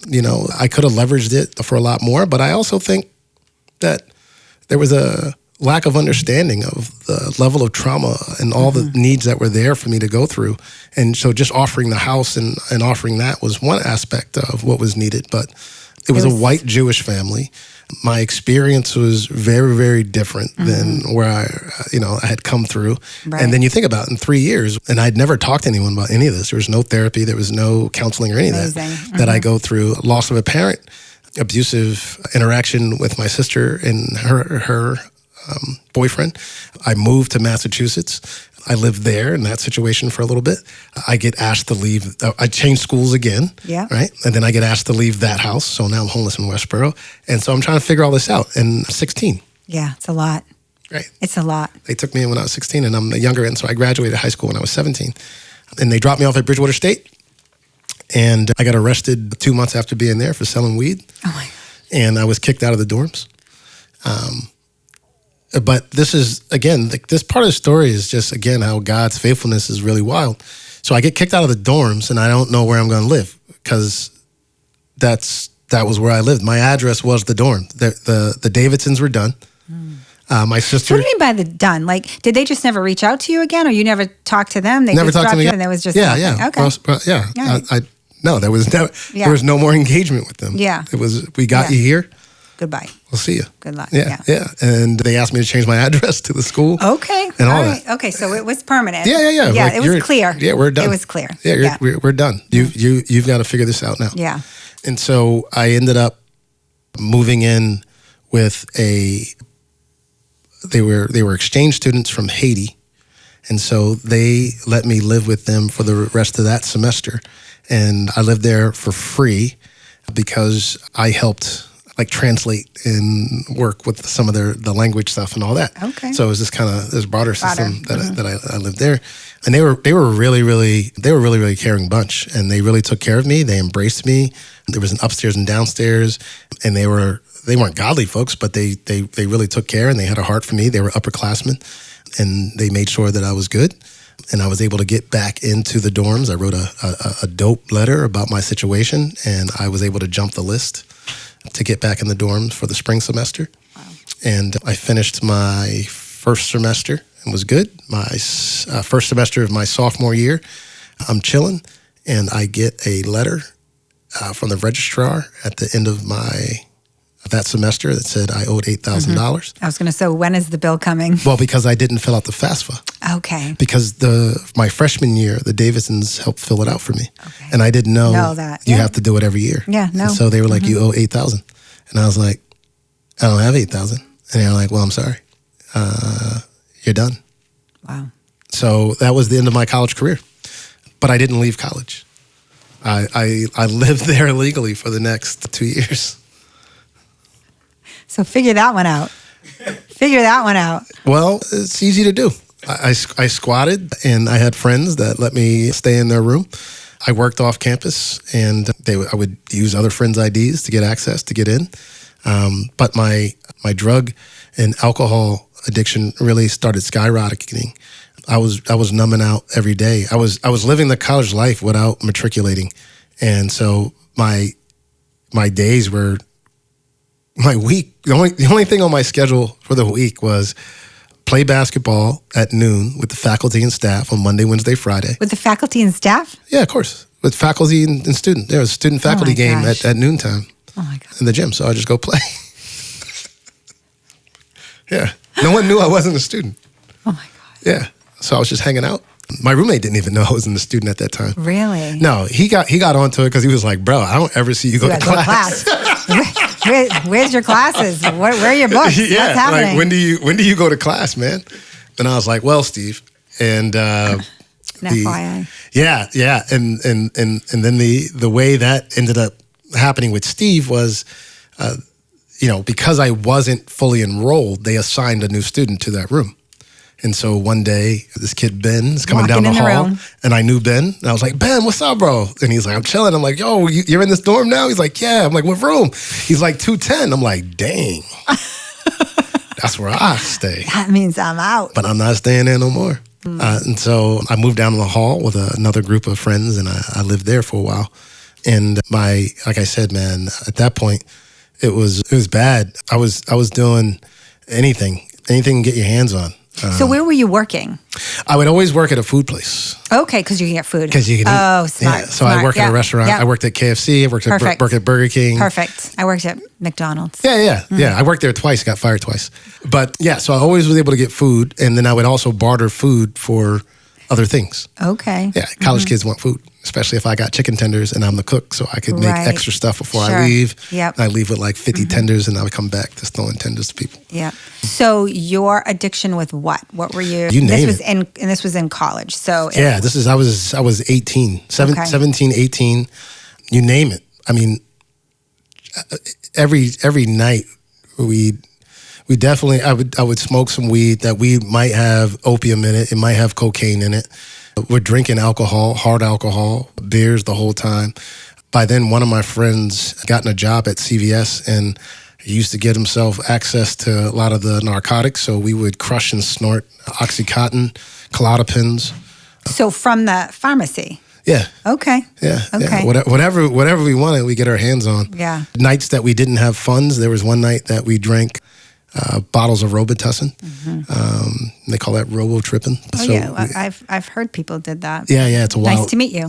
E: I could have leveraged it for a lot more, but I also think that there was a lack of understanding of the level of trauma and all the needs that were there for me to go through. And so just offering the house and offering that was one aspect of what was needed. But it was a white Jewish family. My experience was very, very different than where I had come through. Right. And then you think about it, in 3 years, and I'd never talked to anyone about any of this. There was no therapy. There was no counseling or any of that I go through. Loss of a parent, abusive interaction with my sister and her boyfriend. I moved to Massachusetts. I lived there in that situation for a little bit. I get asked to leave. I changed schools again, right? And then I get asked to leave that house. So now I'm homeless in Westboro. And so I'm trying to figure all this out. And I'm 16.
D: Yeah, it's a lot.
E: Right.
D: It's a lot.
E: They took me in when I was 16, and I'm the younger end. So I graduated high school when I was 17. And they dropped me off at Bridgewater State. And I got arrested 2 months after being there for selling weed.
D: Oh, my God.
E: And I was kicked out of the dorms. But this is, again, this part of the story is just, again, how God's faithfulness is really wild. So I get kicked out of the dorms, and I don't know where I'm going to live, because that was where I lived. My address was the dorm. The Davidsons were done. My sister.
D: What do you mean by the done? Like, did they just never reach out to you again, or you never talked to them? They
E: never
D: just
E: talked to me.
D: And there was just
E: nothing?
D: Okay.
E: Right. No, there was no more engagement with them.
D: Yeah.
E: It was, we got you here.
D: Goodbye.
E: We'll see you.
D: Good luck.
E: Yeah. And they asked me to change my address to the school.
D: Okay.
E: And all that.
D: Okay, so it was permanent.
E: Yeah.
D: Yeah,
E: like,
D: it was clear.
E: Yeah, we're done.
D: It was clear.
E: Yeah, we're done. You've got to figure this out now.
D: Yeah.
E: And so I ended up moving in with they were exchange students from Haiti. And so they let me live with them for the rest of that semester. And I lived there for free because I helped like translate and work with some of the language stuff and all that.
D: Okay.
E: So it was this kind of this barter system that I lived there, and they were really caring bunch, and they really took care of me. They embraced me. There was an upstairs and downstairs, and they weren't godly folks, but they really took care, and they had a heart for me. They were upperclassmen, and they made sure that I was good. And I was able to get back into the dorms. I wrote a dope letter about my situation, and I was able to jump the list to get back in the dorms for the spring semester. Wow. And I finished my first semester and was good. My first semester of my sophomore year, I'm chilling, and I get a letter from the registrar at the end of that semester that said I owed $8,000.
D: I was going to say, when is the bill coming?
E: Well, because I didn't fill out the FAFSA.
D: Okay.
E: Because my freshman year, the Davidsons helped fill it out for me. Okay. And I didn't know
D: that.
E: You have to do it every year.
D: Yeah, no.
E: And so they were like, you owe $8,000. And I was like, I don't have $8,000. And they were like, well, I'm sorry. You're done.
D: Wow.
E: So that was the end of my college career. But I didn't leave college. I lived there illegally for the next 2 years.
D: So figure that one out.
E: Well, it's easy to do. I squatted, and I had friends that let me stay in their room. I worked off campus, and I would use other friends' IDs to get access to get in. But my drug and alcohol addiction really started skyrocketing. I was numbing out every day. I was living the college life without matriculating, and so my days were. My week, the only thing on my schedule for the week was play basketball at noon with the faculty and staff on Monday, Wednesday, Friday.
D: With the faculty and staff?
E: Yeah, of course. With faculty and student. There was a student-faculty game at noontime in the gym, so I just go play. Yeah. No one knew I wasn't a student.
D: Oh, my God.
E: Yeah. So I was just hanging out. My roommate didn't even know I wasn't a student at that time.
D: Really?
E: No, he got onto it because he was like, bro, I don't ever see you go to class.
D: Where's your classes? Where are your books?
E: Yeah,
D: what's happening?
E: Like when do you go to class, man? And I was like, well, Steve, and
D: FYI.
E: Yeah, and then the way that ended up happening with Steve was, because I wasn't fully enrolled, they assigned a new student to that room. And so one day, this kid, Ben, is coming down the hall, and I knew Ben. And I was like, Ben, what's up, bro? And he's like, I'm chilling. I'm like, yo, you're in this dorm now? He's like, yeah. I'm like, what room? He's like, 210. I'm like, dang. That's where I stay.
D: That means I'm out.
E: But I'm not staying there no more. And so I moved down to the hall with another group of friends, and I lived there for a while. And like I said, man, at that point, it was bad. I was doing anything to get your hands on.
D: So where were you working?
E: I would always work at a food place.
D: Okay, because you can get food.
E: Because you can eat.
D: Oh, smart.
E: Yeah. So I worked at a restaurant.
D: Yep.
E: I worked at KFC. I worked at Burger King.
D: Perfect. I worked at McDonald's.
E: Yeah. I worked there twice. Got fired twice. But yeah, so I always was able to get food, and then I would also barter food for other things.
D: Okay.
E: Yeah, college kids want food, especially if I got chicken tenders and I'm the cook, so I could make extra stuff before I leave.
D: Yep.
E: And I leave with like 50 tenders, and I would come back just throwing tenders to people.
D: Yeah. So your addiction with what? What were you?
E: You name it.
D: And this was in college. So
E: yeah, I was 18, 17, 18, you name it. I mean, every night we definitely, I would smoke some weed. That weed might have opium in it. It might have cocaine in it. We're drinking alcohol, hard alcohol, beers the whole time. By then, one of my friends gotten a job at CVS, and he used to get himself access to a lot of the narcotics. So we would crush and snort Oxycontin, Klonopins.
D: So from the pharmacy?
E: Yeah.
D: Okay.
E: Yeah.
D: Okay.
E: Yeah. Whatever we wanted, we get our hands on.
D: Yeah.
E: Nights that we didn't have funds, there was one night that we drank bottles of Robitussin. They call that robo-tripping.
D: Oh,
E: so
D: yeah. I've heard people did that.
E: Yeah, it's a wild.
D: Nice to meet you.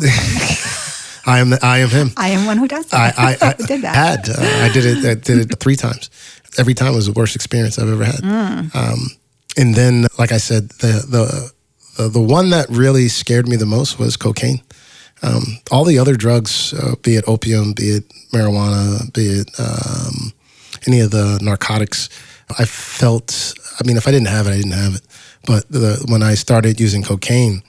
E: I am him.
D: I am one who does that.
E: I
D: did that.
E: I did it 3 times. Every time was the worst experience I've ever had. And then, like I said, the one that really scared me the most was cocaine. All the other drugs, be it opium, be it marijuana, be it any of the narcotics, I felt, I mean, if I didn't have it, I didn't have it. But when I started using cocaine,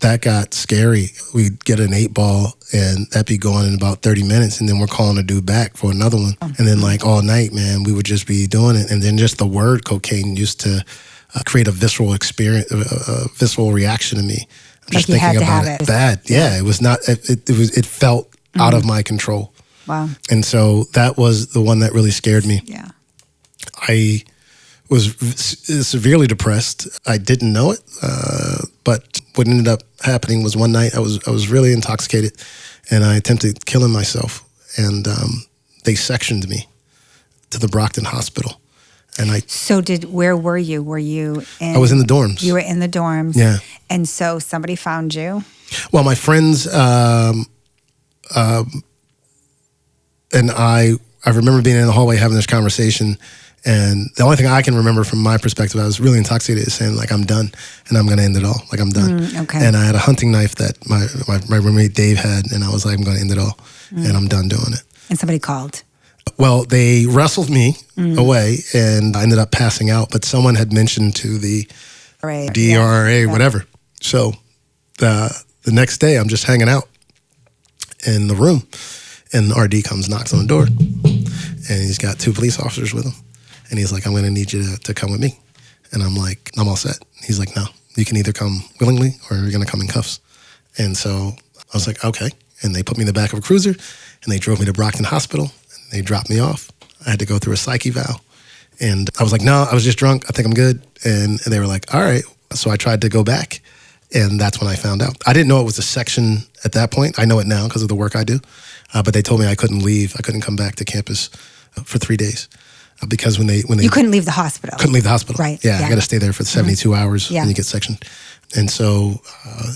E: that got scary. We'd get an 8-ball and that'd be going in about 30 minutes. And then we're calling a dude back for another one. And then like all night, man, we would just be doing it. And then just the word cocaine used to create a visceral experience, a visceral reaction in me. I'm just
D: like
E: thinking about it. Bad. Yeah. It was not, it felt out of my control.
D: Wow.
E: And so that was the one that really scared me.
D: Yeah.
E: I was severely depressed. I didn't know it, but what ended up happening was one night I was really intoxicated, and I attempted killing myself. And they sectioned me to the Brockton Hospital. And
D: where were you? Were you in? I
E: was in the dorms.
D: You were in the dorms.
E: Yeah.
D: And so somebody found you.
E: Well, my friends and I remember being in the hallway having this conversation. And the only thing I can remember from my perspective, I was really intoxicated, is saying like, I'm done and I'm going to end it all. Like I'm done.
D: Okay.
E: And I had a hunting knife that my roommate Dave had, and I was like, I'm going to end it all and I'm done doing it.
D: And somebody called.
E: Well, they wrestled me away and I ended up passing out, but someone had mentioned to the DRA, whatever. So the next day I'm just hanging out in the room and the RD comes, knocks on the door, and he's got 2 police officers with him. And he's like, I'm going to need you to come with me. And I'm like, I'm all set. He's like, no, you can either come willingly or you're going to come in cuffs. And so I was like, okay. And they put me in the back of a cruiser and they drove me to Brockton Hospital and they dropped me off. I had to go through a psych eval. And I was like, no, I was just drunk. I think I'm good. And they were like, all right. So I tried to go back. And that's when I found out. I didn't know it was a section at that point. I know it now because of the work I do. But they told me I couldn't leave. I couldn't come back to campus for 3 days. Because when they
D: you couldn't leave the hospital.
E: Couldn't leave the hospital.
D: Right.
E: Yeah. I got to stay there for 72 hours when you get sectioned. And so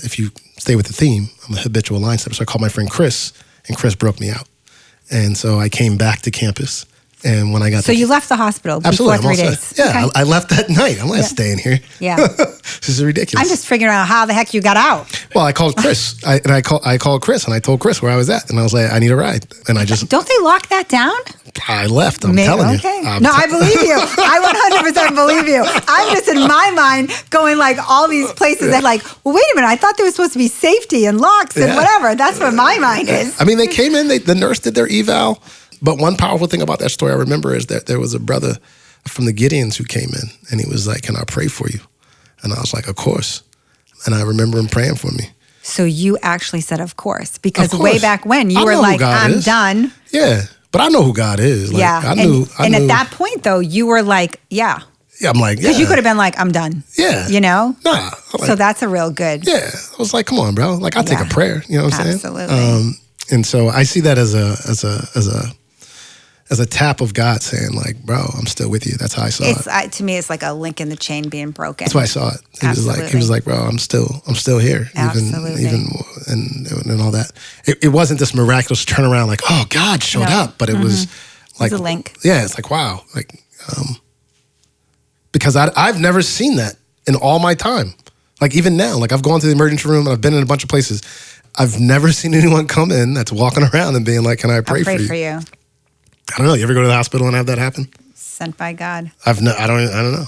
E: if you stay with the theme, I'm a habitual line stepper. So I called my friend Chris, and Chris broke me out. And so I came back to campus. And when I got
D: you left the hospital
E: absolutely,
D: before 3 days.
E: Yeah, okay. I left that night. I'm not staying here.
D: Yeah.
E: This is ridiculous.
D: I'm just figuring out how the heck you got out.
E: Well, I called Chris. I called Chris and I told Chris where I was at. And I was like, I need a ride. And I just...
D: Don't they lock that down?
E: I left. I'm telling you.
D: I believe you. I 100% believe you. I'm just in my mind going like all these places that like, well, wait a minute. I thought there was supposed to be safety and locks and whatever. That's what my mind is.
E: I mean, they came in. The nurse did their eval. But one powerful thing about that story I remember is that there was a brother from the Gideons who came in, and he was like, can I pray for you? And I was like, of course. And I remember him praying for me.
D: So you actually said, of course, because way back when you were like, I'm done.
E: Yeah, but I know who God is. Like, I knew.
D: And at that point, though, you were like, yeah.
E: Yeah, I'm like, yeah.
D: Because you could have been like, I'm done.
E: Yeah.
D: You know?
E: Nah. Like,
D: so that's a real good.
E: Yeah. I was like, come on, bro. Like, I'll take a prayer. You know what I'm saying?
D: Absolutely.
E: And so I see that as a tap of God saying, like, bro, I'm still with you. That's how I saw it.
D: To me, it's like a link in the chain being broken.
E: That's why I saw it. He was like, bro, I'm still here.
D: Absolutely.
E: Even and all that. It wasn't this miraculous turnaround, like, oh, God showed up, but it was like,
D: it was a link.
E: Yeah, it's like, wow, like, because I've never seen that in all my time. Like even now, like I've gone to the emergency room and I've been in a bunch of places. I've never seen anyone come in that's walking around and being like, can I pray for you? I don't know. You ever go to the hospital and have that happen?
D: Sent by God.
E: I don't know.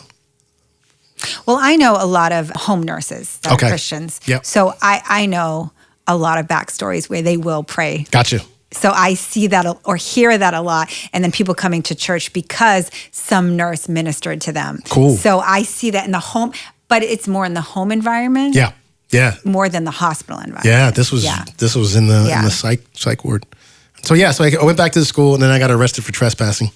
D: Well, I know a lot of home nurses that are Christians.
E: Yep.
D: So I know a lot of backstories where they will pray.
E: Gotcha.
D: So I see that or hear that a lot. And then people coming to church because some nurse ministered to them.
E: Cool.
D: So I see that in the home, but it's more in the home environment.
E: Yeah. Yeah.
D: More than the hospital environment.
E: Yeah. This was in the psych ward. So I went back to the school and then I got arrested for trespassing.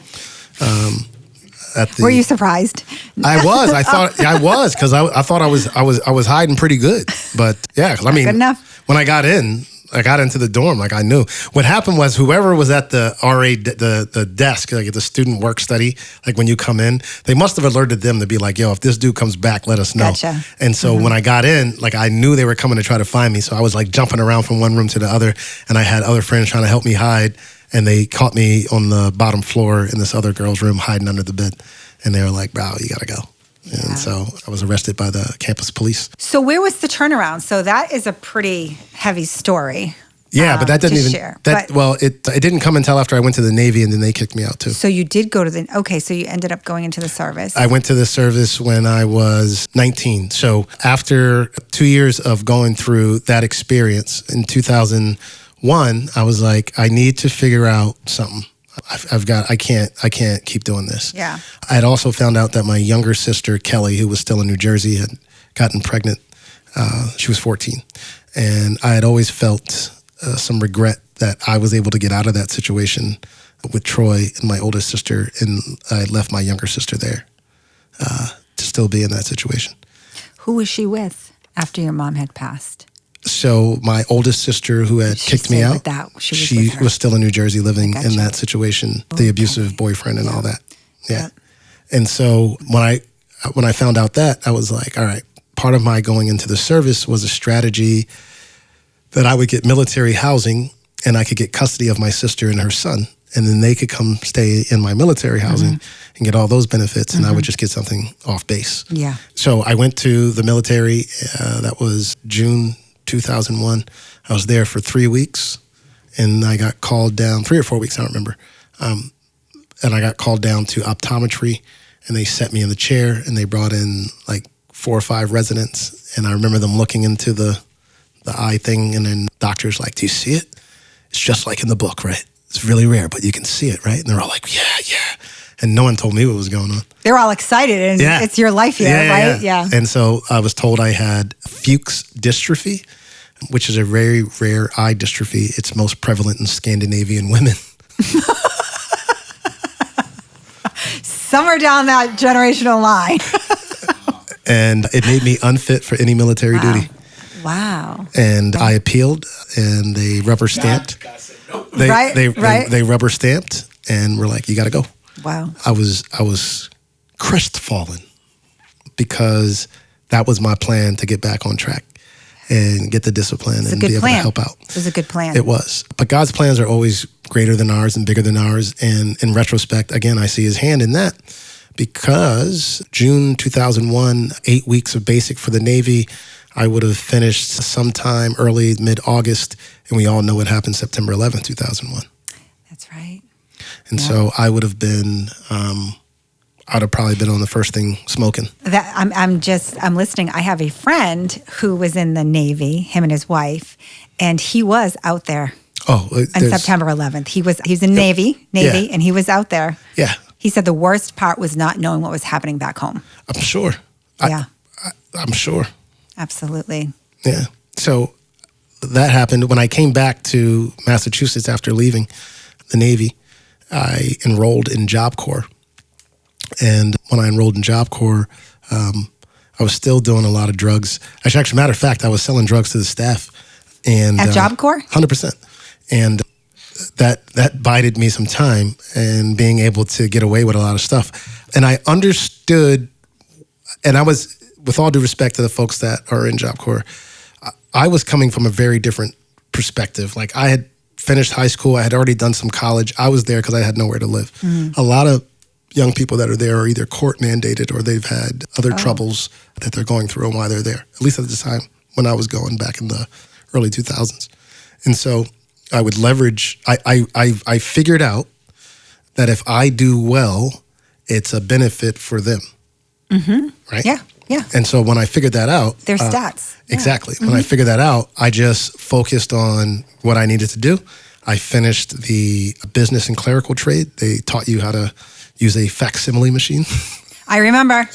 D: Were you surprised?
E: I was. I thought I was because I thought I was hiding pretty good. But yeah, because I mean,
D: good enough.
E: When I got into the dorm, like I knew. What happened was whoever was at the RA, the desk, like at the student work study, like when you come in, they must have alerted them to be like, yo, if this dude comes back, let us know.
D: Gotcha.
E: And so when I got in, like I knew they were coming to try to find me. So I was like jumping around from one room to the other and I had other friends trying to help me hide. And they caught me on the bottom floor in this other girl's room hiding under the bed. And they were like, bro, you got to go. Yeah. And so I was arrested by the campus police.
D: So where was the turnaround? So that is a pretty heavy story.
E: Yeah, but that didn't
D: to
E: even
D: share.
E: it didn't come until after I went to the Navy, and then they kicked me out too.
D: So you did go to so you ended up going into the service.
E: I went to the service when I was 19. So after 2 years of going through that experience in 2001, I was like, I need to figure out something. I can't keep doing this.
D: Yeah.
E: I had also found out that my younger sister, Kelly, who was still in New Jersey, had gotten pregnant. She was 14. And I had always felt some regret that I was able to get out of that situation with Troy and my oldest sister, and I left my younger sister there to still be in that situation.
D: Who was she with after your mom had passed?
E: So my oldest sister, who had kicked me out, she was still in New Jersey living in that situation, the abusive boyfriend and all that. Yeah. Yep. And so when I found out that, I was like, all right, part of my going into the service was a strategy that I would get military housing and I could get custody of my sister and her son. And then they could come stay in my military housing and get all those benefits. And I would just get something off base.
D: Yeah.
E: So I went to the military. That was June 2001. I was there for 3 weeks. And I got called down, 3 or 4 weeks, I don't remember. And I got called down to optometry. And they set me in the chair. And they brought in like 4 or 5 residents. And I remember them looking into the eye thing, and then doctors like, do you see it? It's just like in the book, right? It's really rare, but you can see it, right? And they're all like, yeah. And no one told me what was going on.
D: They're all excited, and it's your life here, right? Yeah.
E: And so I was told I had Fuchs dystrophy, which is a very rare eye dystrophy. It's most prevalent in Scandinavian women.
D: Somewhere down that generational line.
E: And it made me unfit for any military duty.
D: Wow.
E: And I appealed, and they rubber stamped. They rubber stamped, and were like, you got to go.
D: Wow.
E: I was crestfallen because that was my plan to get back on track and get the discipline and be able to help out.
D: It was a good plan.
E: It was. But God's plans are always greater than ours and bigger than ours. And in retrospect, again, I see his hand in that, because June 2001, 8 weeks of basic for the Navy, I would have finished sometime early, mid-August, and we all know what happened September 11th, 2001.
D: That's right.
E: And so I would have been, I'd have probably been on the first thing smoking.
D: I'm listening. I have a friend who was in the Navy, him and his wife, and he was out there.
E: On
D: September 11th. He was in Navy, and he was out there.
E: Yeah.
D: He said the worst part was not knowing what was happening back home.
E: I'm sure.
D: Yeah.
E: I'm sure.
D: Absolutely.
E: Yeah. So that happened. When I came back to Massachusetts after leaving the Navy, I enrolled in Job Corps. And when I enrolled in Job Corps, I was still doing a lot of drugs. Actually, matter of fact, I was selling drugs to the staff. And
D: at Job Corps?
E: 100%. And that bided me some time and being able to get away with a lot of stuff. And I understood, and I was, with all due respect to the folks that are in Job Corps, I was coming from a very different perspective. Like, I had finished high school. I had already done some college. I was there because I had nowhere to live. A lot of young people that are there are either court mandated or they've had other troubles that they're going through and why they're there, at least at the time when I was going back in the early 2000s. And so I would leverage, I figured out that if I do well, it's a benefit for them. Right?
D: Yeah. Yeah.
E: And so when I figured that out,
D: their stats.
E: Exactly. When I figured that out, I just focused on what I needed to do. I finished the business and clerical trade. They taught you how to use a facsimile machine.
D: I remember.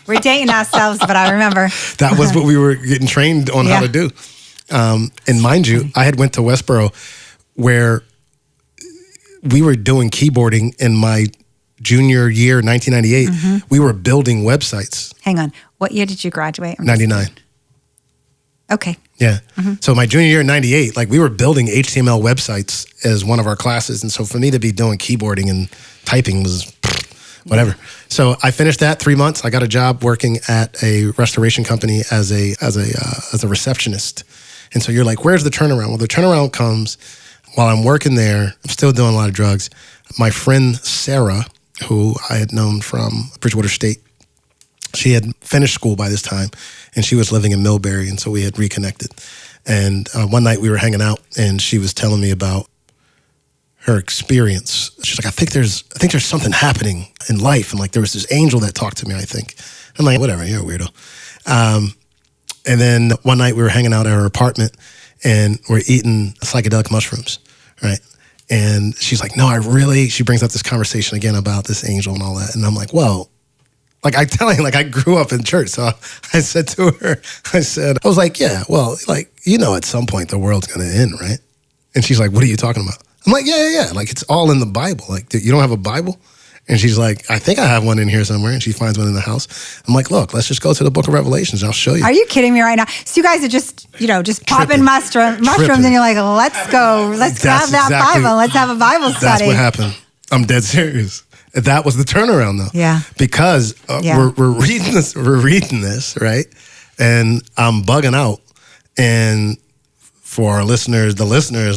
D: We're dating ourselves, but I remember.
E: That was what we were getting trained on how to do. And mind you, I had went to Westboro where we were doing keyboarding in my junior year, 1998. We were building websites.
D: Hang on. What year did you graduate?
E: 99.
D: Okay.
E: Yeah. So my junior year in 98, like, we were building HTML websites as one of our classes. And so for me to be doing keyboarding and typing was whatever. So I finished that 3 months. I got a job working at a restoration company as a receptionist. And so you're like, where's the turnaround? Well, the turnaround comes while I'm working there. I'm still doing a lot of drugs. My friend Sarah, who I had known from Bridgewater State, she had finished school by this time, and she was living in Millbury, and so we had reconnected. And one night we were hanging out, and she was telling me about her experience. She's like, I think there's something happening in life, and like there was this angel that talked to me. I think I'm like, whatever, you're a weirdo. And then one night we were hanging out at her apartment, and we're eating psychedelic mushrooms, right? And she's like, no, she brings up this conversation again about this angel and all that. And I'm like, well, like I tell you, like I grew up in church. So I said to her, I was like, yeah, well, like, at some point the world's going to end, right? And she's like, what are you talking about? I'm like, yeah. Like it's all in the Bible. Like, you don't have a Bible? And she's like, I think I have one in here somewhere. And she finds one in the house. I'm like, look, let's just go to the book of Revelations. I'll show you.
D: Are you kidding me right now? So you guys are just popping mushrooms and you're like, let's go. Let's have that Bible. Let's have a Bible study.
E: That's what happened. I'm dead serious. That was the turnaround though.
D: Yeah.
E: Because we're reading this, right? And I'm bugging out. And for our listeners,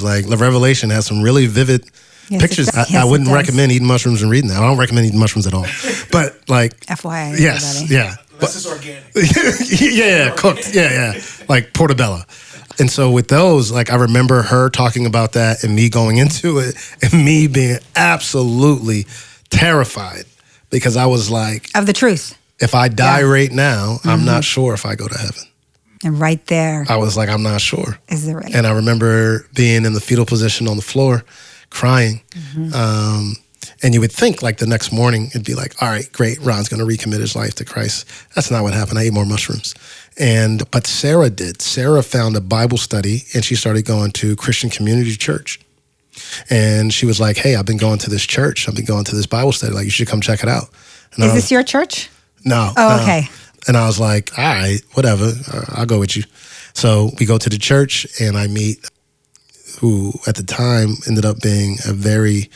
E: like the Revelation has some really vivid pictures. I wouldn't recommend eating mushrooms and reading that. I don't recommend eating mushrooms at all. But like,
D: FYI,
E: yes,
D: everybody.
E: yeah.
A: Unless it's organic.
E: yeah, cooked. Yeah. Like portobello. And so with those, like I remember her talking about that and me going into it and me being absolutely terrified because I was like,
D: of the truth.
E: If I die right now, I'm not sure if I go to heaven.
D: And right there,
E: I was like, I'm not sure.
D: Is there right?
E: And I remember being in the fetal position on the floor, crying. And you would think like the next morning, it'd be like, all right, great, Ron's going to recommit his life to Christ. That's not what happened. I ate more mushrooms. But Sarah did. Sarah found a Bible study and she started going to Christian Community Church. And she was like, hey, I've been going to this church. I've been going to this Bible study. Like, you should come check it out. And
D: Is this your church?
E: No.
D: Oh, okay.
E: And I was like, all right, whatever. I'll go with you. So we go to the church and I meet who at the time ended up being a very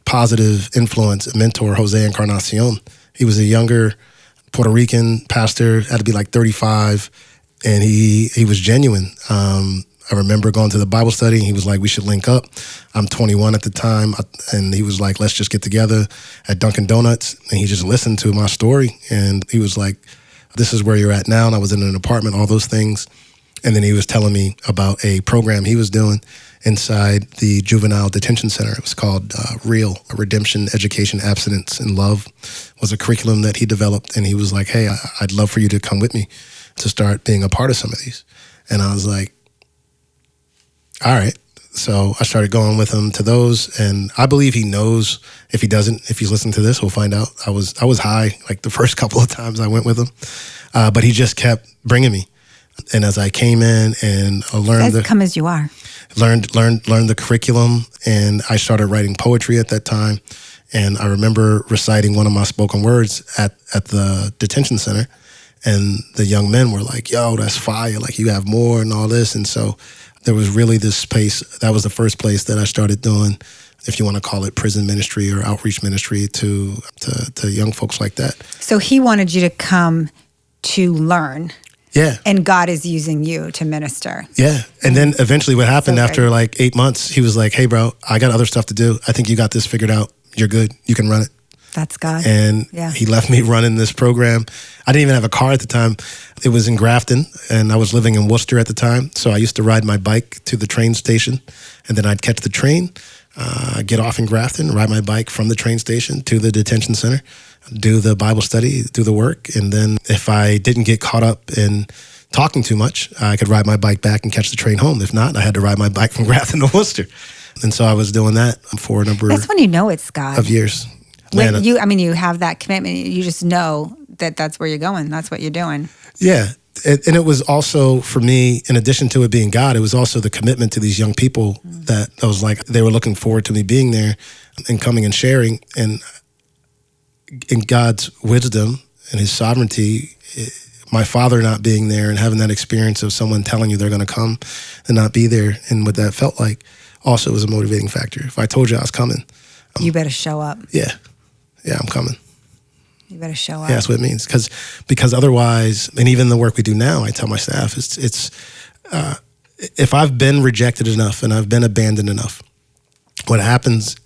E: positive influence, a mentor, Jose Encarnacion. He was a younger Puerto Rican pastor, had to be like 35, and he was genuine. I remember going to the Bible study, and he was like, we should link up. I'm 21 at the time, and he was like, let's just get together at Dunkin' Donuts, and he just listened to my story, and he was like, this is where you're at now, and I was in an apartment, all those things. And then he was telling me about a program he was doing inside the juvenile detention center. It was called REAL, Redemption, Education, Abstinence, and Love. It was a curriculum that he developed. And he was like, hey, I'd love for you to come with me to start being a part of some of these. And I was like, all right. So I started going with him to those. And I believe he knows. If he doesn't, if he's listening to this, we'll find out. I was high like the first couple of times I went with him. But he just kept bringing me. And as I came in and learned
D: come as you are,
E: learned the curriculum, and I started writing poetry at that time. And I remember reciting one of my spoken words at the detention center, and the young men were like, "Yo, that's fire! Like you have more and all this." And so there was really this space. That was the first place that I started doing, if you want to call it, prison ministry or outreach ministry to young folks like that.
D: So he wanted you to come to learn.
E: Yeah.
D: And God is using you to minister.
E: Yeah. And then eventually what happened after like 8 months, he was like, hey, bro, I got other stuff to do. I think you got this figured out. You're good. You can run it.
D: That's God.
E: And he left me running this program. I didn't even have a car at the time. It was in Grafton, and I was living in Worcester at the time. So I used to ride my bike to the train station, and then I'd catch the train, get off in Grafton, ride my bike from the train station to the detention center, do the Bible study, do the work. And then if I didn't get caught up in talking too much, I could ride my bike back and catch the train home. If not, I had to ride my bike from Grafton to Worcester. And so I was doing that for a number
D: That's when you know it's God.
E: Of years.
D: When you have that commitment. You just know that that's where you're going. That's what you're doing. Yeah.
E: And it was also, for me, in addition to it being God, it was also the commitment to these young people that I was like, they were looking forward to me being there and coming and sharing. And in God's wisdom and his sovereignty, my father not being there and having that experience of someone telling you they're going to come and not be there, and what that felt like also was a motivating factor. If I told you I was coming,
D: you better show up.
E: Yeah, I'm coming.
D: You better show up.
E: Yeah, that's what it means. Because otherwise, and even the work we do now, I tell my staff, it's if I've been rejected enough and I've been abandoned enough, what happens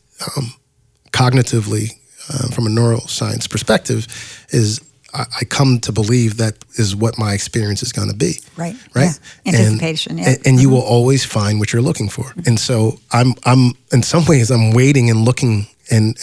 E: cognitively from a neuroscience perspective is I come to believe that is what my experience is going to be.
D: Right.
E: Right.
D: Yeah. Anticipation.
E: And you will always find what you're looking for. And so I'm in some ways I'm waiting and looking and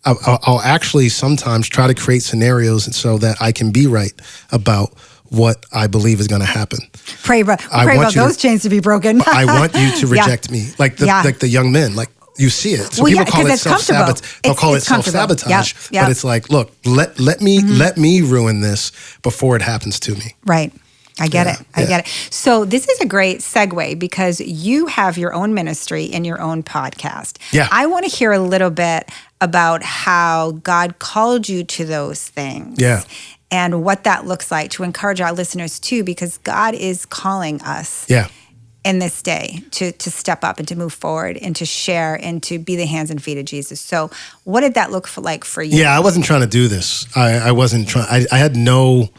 E: I'll actually sometimes try to create scenarios so that I can be right about what I believe is going to happen.
D: Pray about those chains to be broken.
E: I want you to reject me, like the young men. Like you see it. So people call it self-sabotage. They'll call it self-sabotage.
D: Yep.
E: But it's like, look, let me ruin this before it happens to me.
D: Right. I get it. I get it. So this is a great segue because you have your own ministry and your own podcast.
E: Yeah.
D: I want to hear a little bit about how God called you to those things.
E: Yeah.
D: And what that looks like to encourage our listeners too, because God is calling us in this day to step up and to move forward and to share and to be the hands and feet of Jesus. So what did that look like for you?
E: Yeah, I wasn't trying to do this. I wasn't trying. I had no,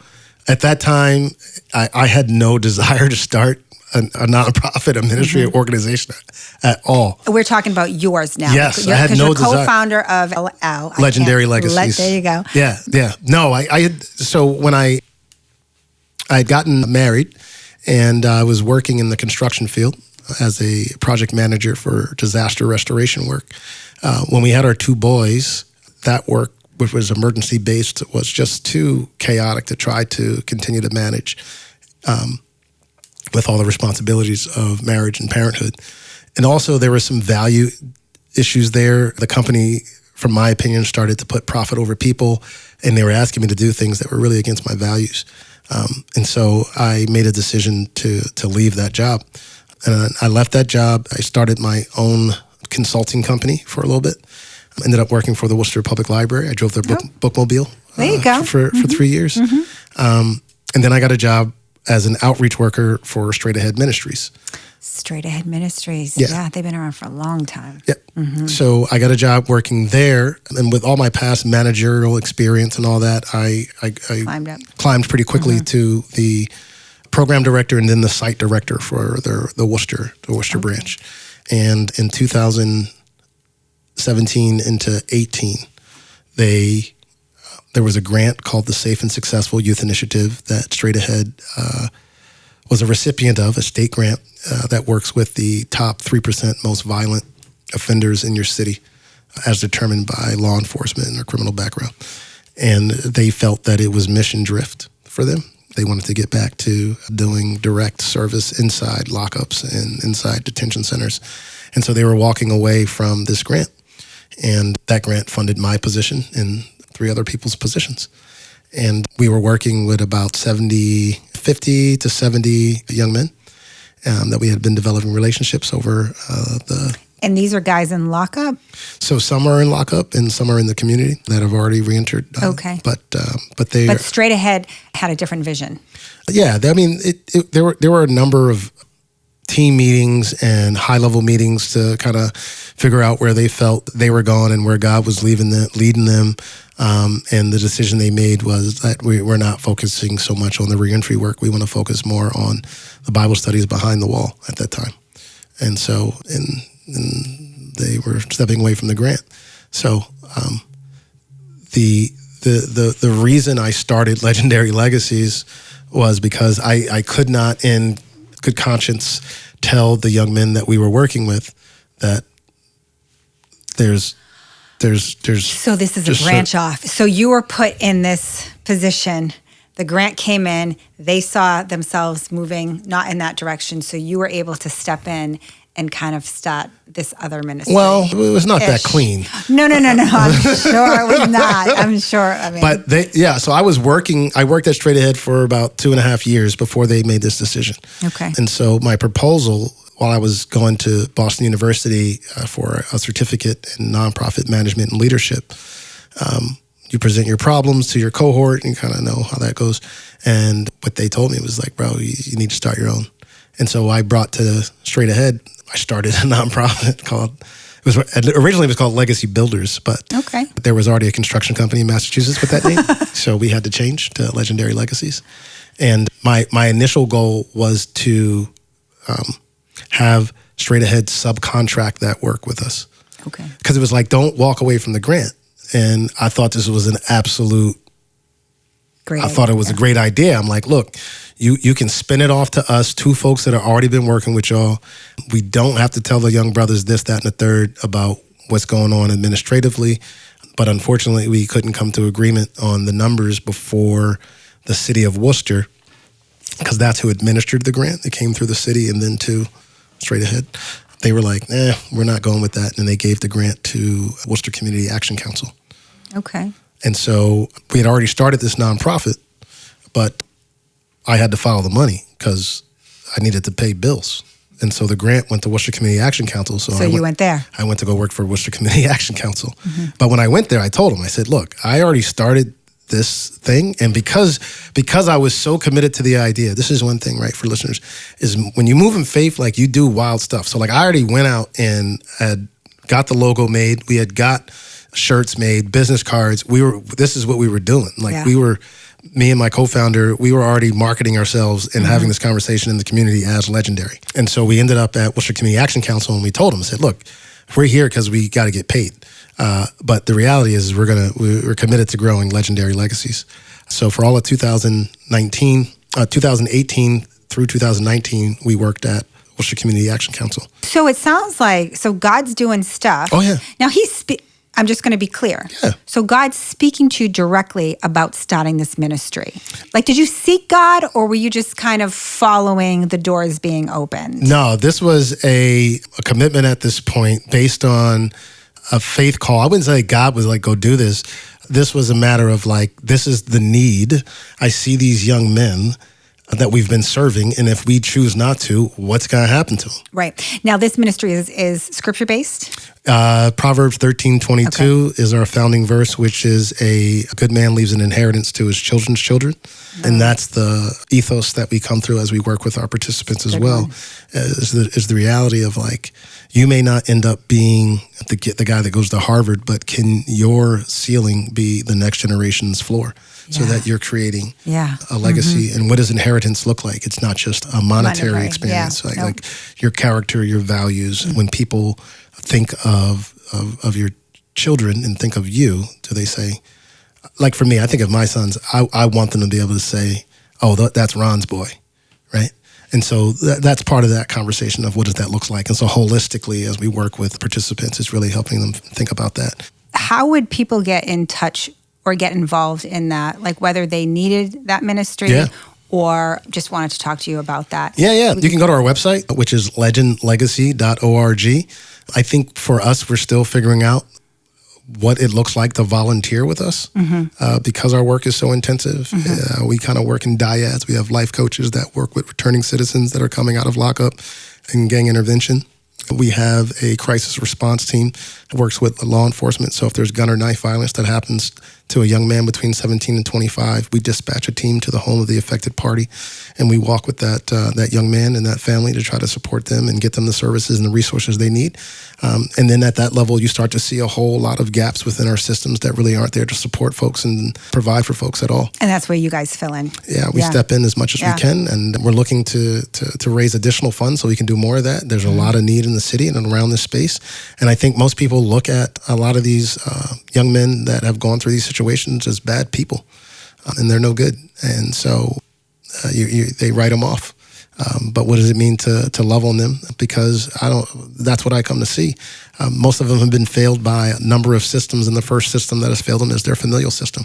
E: at that time, I had no desire to start a nonprofit, a ministry, or organization at all.
D: We're talking about yours now.
E: Yes, I had no desire.
D: Co-founder of
E: Legendary Legacies.
D: There you go.
E: Yeah. No, I had, so when I had gotten married and I was working in the construction field as a project manager for disaster restoration work. When we had our 2 boys, that work, which was emergency based, was just too chaotic to try to continue to manage. With all the responsibilities of marriage and parenthood. And also there were some value issues there. The company, from my opinion, started to put profit over people, and they were asking me to do things that were really against my values. And so I made a decision to leave that job. And I left that job. I started my own consulting company for a little bit. Ended up working for the Worcester Public Library. I drove their bookmobile
D: there you go.
E: for 3 years. And then I got a job as an outreach worker for Straight Ahead Ministries.
D: Straight Ahead Ministries. Yeah, they've been around for a long time.
E: Yeah. So I got a job working there, and with all my past managerial experience and all that, I climbed pretty quickly to the program director and then the site director for the Worcester branch. And in 2017 into 18, there was a grant called the Safe and Successful Youth Initiative that Straight Ahead was a recipient of, a state grant that works with the top 3% most violent offenders in your city as determined by law enforcement or criminal background. And they felt that it was mission drift for them. They wanted to get back to doing direct service inside lockups and inside detention centers. And so they were walking away from this grant. And that grant funded my position and 3 other people's positions. And we were working with about 50 to 70 young men that we had been developing relationships over
D: And these are guys in lockup?
E: So some are in lockup and some are in the community that have already reentered.
D: Okay.
E: But
D: Straight Ahead had a different vision.
E: Yeah, I mean, there were a number of team meetings and high-level meetings to kind of figure out where they felt they were going and where God was leading them. And the decision they made was that we're not focusing so much on the reentry work. We want to focus more on the Bible studies behind the wall at that time. And so, and they were stepping away from the grant. So the reason I started Legendary Legacies was because I could not, in good conscience, tell the young men that we were working with that there's
D: So this is a branch off. So you were put in this position. The grant came in. They saw themselves moving not in that direction. So you were able to step in and kind of start this other ministry.
E: Well, it was not that clean.
D: No. I'm sure it was not. I'm sure. I mean,
E: but so I worked at Straight Ahead for about 2.5 years before they made this decision.
D: Okay.
E: And so my proposal, while I was going to Boston University for a certificate in nonprofit management and leadership, you present your problems to your cohort and you kind of know how that goes. And what they told me was like, bro, you need to start your own. And so I brought to Straight Ahead, I started a nonprofit originally it was called Legacy Builders, but there was already a construction company in Massachusetts with that name. So we had to change to Legendary Legacies. And my initial goal was to have Straight Ahead subcontract that work with us. Okay. Because it was like, don't walk away from the grant. And I thought this was an absolute I thought it was a great idea. I'm like, look, you can spin it off to us, two folks that have already been working with y'all. We don't have to tell the young brothers this, that, and the third about what's going on administratively. But unfortunately, we couldn't come to agreement on the numbers before the city of Worcester, because that's who administered the grant. It came through the city and then to straight ahead. They were like, we're not going with that. And they gave the grant to Worcester Community Action Council.
D: Okay.
E: And so we had already started this nonprofit, but I had to follow the money because I needed to pay bills. And so the grant went to Worcester Community Action Council. So
D: you went there.
E: I went to go work for Worcester Community Action Council. But when I went there, I told them, I said, look, I already started this thing. And because I was so committed to the idea, this is one thing, right, for listeners, is when you move in faith, like, you do wild stuff. So like, I already went out and had got the logo made. We had got shirts made, business cards. This is what we were doing. Like, me and my co-founder, we were already marketing ourselves and having this conversation in the community as Legendary. And so we ended up at Worcester Community Action Council, and we told them, I said, look, we're here because we got to get paid. But the reality is we're committed to growing Legendary Legacies. So for all of 2018 through 2019, we worked at Worcester Community Action Council.
D: So it sounds like, God's doing stuff.
E: Oh, yeah.
D: Now I'm just going to be clear.
E: Yeah.
D: So God's speaking to you directly about starting this ministry. Like, did you seek God, or were you just kind of following the doors being opened?
E: No, this was a commitment at this point based on a faith call. I wouldn't say God was like, go do this. This was a matter of like, this is the need. I see these young men that we've been serving, and if we choose not to, what's going to happen to them?
D: Right. Now, this ministry is scripture-based?
E: Proverbs 13:22 is our founding verse, which is a good man leaves an inheritance to his children's children. And that's the ethos that we come through as we work with our participants as well, is the reality of like, you may not end up being the guy that goes to Harvard, but can your ceiling be the next generation's floor? So that you're creating a legacy. And what does inheritance look like? It's not just a monetary experience. Like your character, your values. When people think of your children and think of you, do they say, like for me, I think of my sons, I want them to be able to say, oh, that's Ron's boy, right? And so that's part of that conversation of what does that look like? And so holistically, as we work with participants, it's really helping them think about that.
D: How would people get in touch or get involved in that? Like whether they needed that ministry or just wanted to talk to you about that?
E: Yeah. You can go to our website, which is legendlegacy.org. I think for us, we're still figuring out what it looks like to volunteer with us because our work is so intensive. We kind of work in dyads. We have life coaches that work with returning citizens that are coming out of lockup and gang intervention. We have a crisis response team that works with law enforcement. So if there's gun or knife violence that happens to a young man between 17 and 25, we dispatch a team to the home of the affected party, and we walk with that young man and that family to try to support them and get them the services and the resources they need. And then at that level, you start to see a whole lot of gaps within our systems that really aren't there to support folks and provide for folks at all.
D: And that's where you guys fill in.
E: Yeah, we step in as much as we can, and we're looking to raise additional funds so we can do more of that. There's a lot of need in the city and around this space. And I think most people look at a lot of these young men that have gone through these situations as bad people, and they're no good. And so they write them off. But what does it mean to love on them? Because that's what I come to see. Most of them have been failed by a number of systems, and the first system that has failed them is their familial system.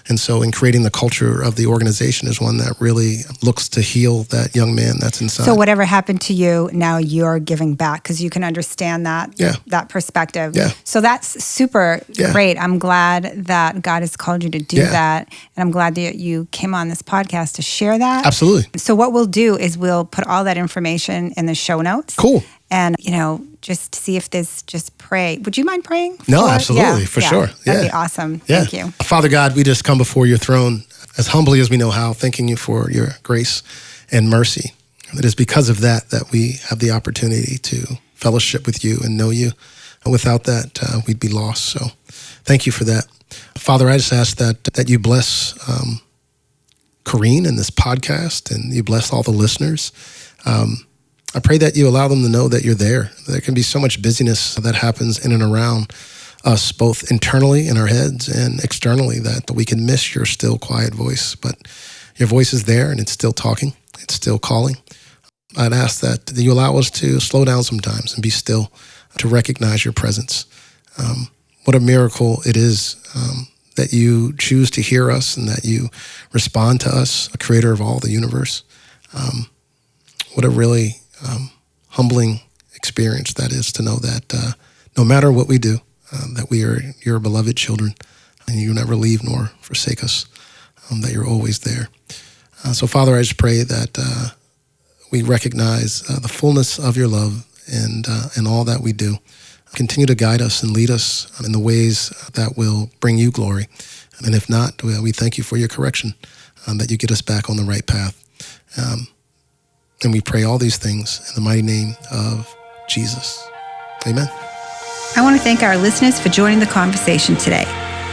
E: And so in creating the culture of the organization is one that really looks to heal that young man that's inside.
D: So whatever happened to you, now you're giving back because you can understand that perspective.
E: Yeah.
D: So that's super great. I'm glad that God has called you to do that. And I'm glad that you came on this podcast to share that.
E: Absolutely.
D: So what we'll do is we'll put all that information in the show notes.
E: Cool.
D: And, just see if there's just pray. Would you mind praying?
E: No, absolutely. For sure.
D: That'd be awesome.
E: Yeah.
D: Thank you.
E: Father God, we just come before your throne as humbly as we know how, thanking you for your grace and mercy. It is because of that we have the opportunity to fellowship with you and know you. And without that, we'd be lost. So thank you for that. Father, I just ask that you bless Corrine and this podcast, and you bless all the listeners. I pray that you allow them to know that you're there. There can be so much busyness that happens in and around us both internally in our heads and externally, that we can miss your still quiet voice. But your voice is there and it's still talking. It's still calling. I'd ask that you allow us to slow down sometimes and be still, to recognize your presence. What a miracle it is that you choose to hear us and that you respond to us, a creator of all the universe. What a really humbling experience that is, to know that no matter what we do, that we are your beloved children and you never leave nor forsake us, that you're always there. So Father, I just pray that we recognize the fullness of your love and all that we do. Continue to guide us and lead us in the ways that will bring you glory. And if not, we thank you for your correction, that you get us back on the right path. And we pray all these things in the mighty name of Jesus. Amen.
D: I want to thank our listeners for joining the conversation today.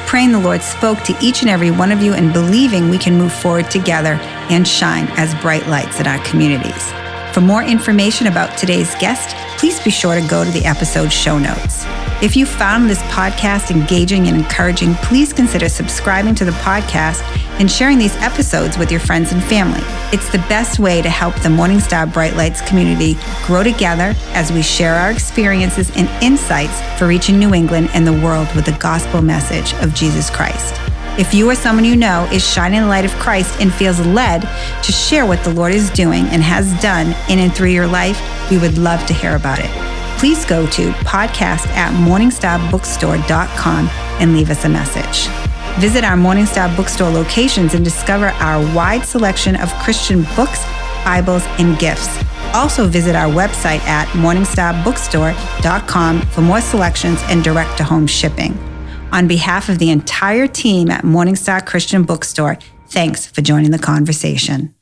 D: Praying the Lord spoke to each and every one of you and believing we can move forward together and shine as bright lights in our communities. For more information about today's guest, please be sure to go to the episode show notes. If you found this podcast engaging and encouraging, please consider subscribing to the podcast and sharing these episodes with your friends and family. It's the best way to help the Morning Star Bright Lights community grow together as we share our experiences and insights for reaching New England and the world with the gospel message of Jesus Christ. If you or someone you know is shining the light of Christ and feels led to share what the Lord is doing and has done in and through your life, we would love to hear about it. Please go to podcast@morningstarbookstore.com and leave us a message. Visit our Morningstar Bookstore locations and discover our wide selection of Christian books, Bibles, and gifts. Also visit our website at morningstarbookstore.com for more selections and direct-to-home shipping. On behalf of the entire team at Morningstar Christian Bookstore, thanks for joining the conversation.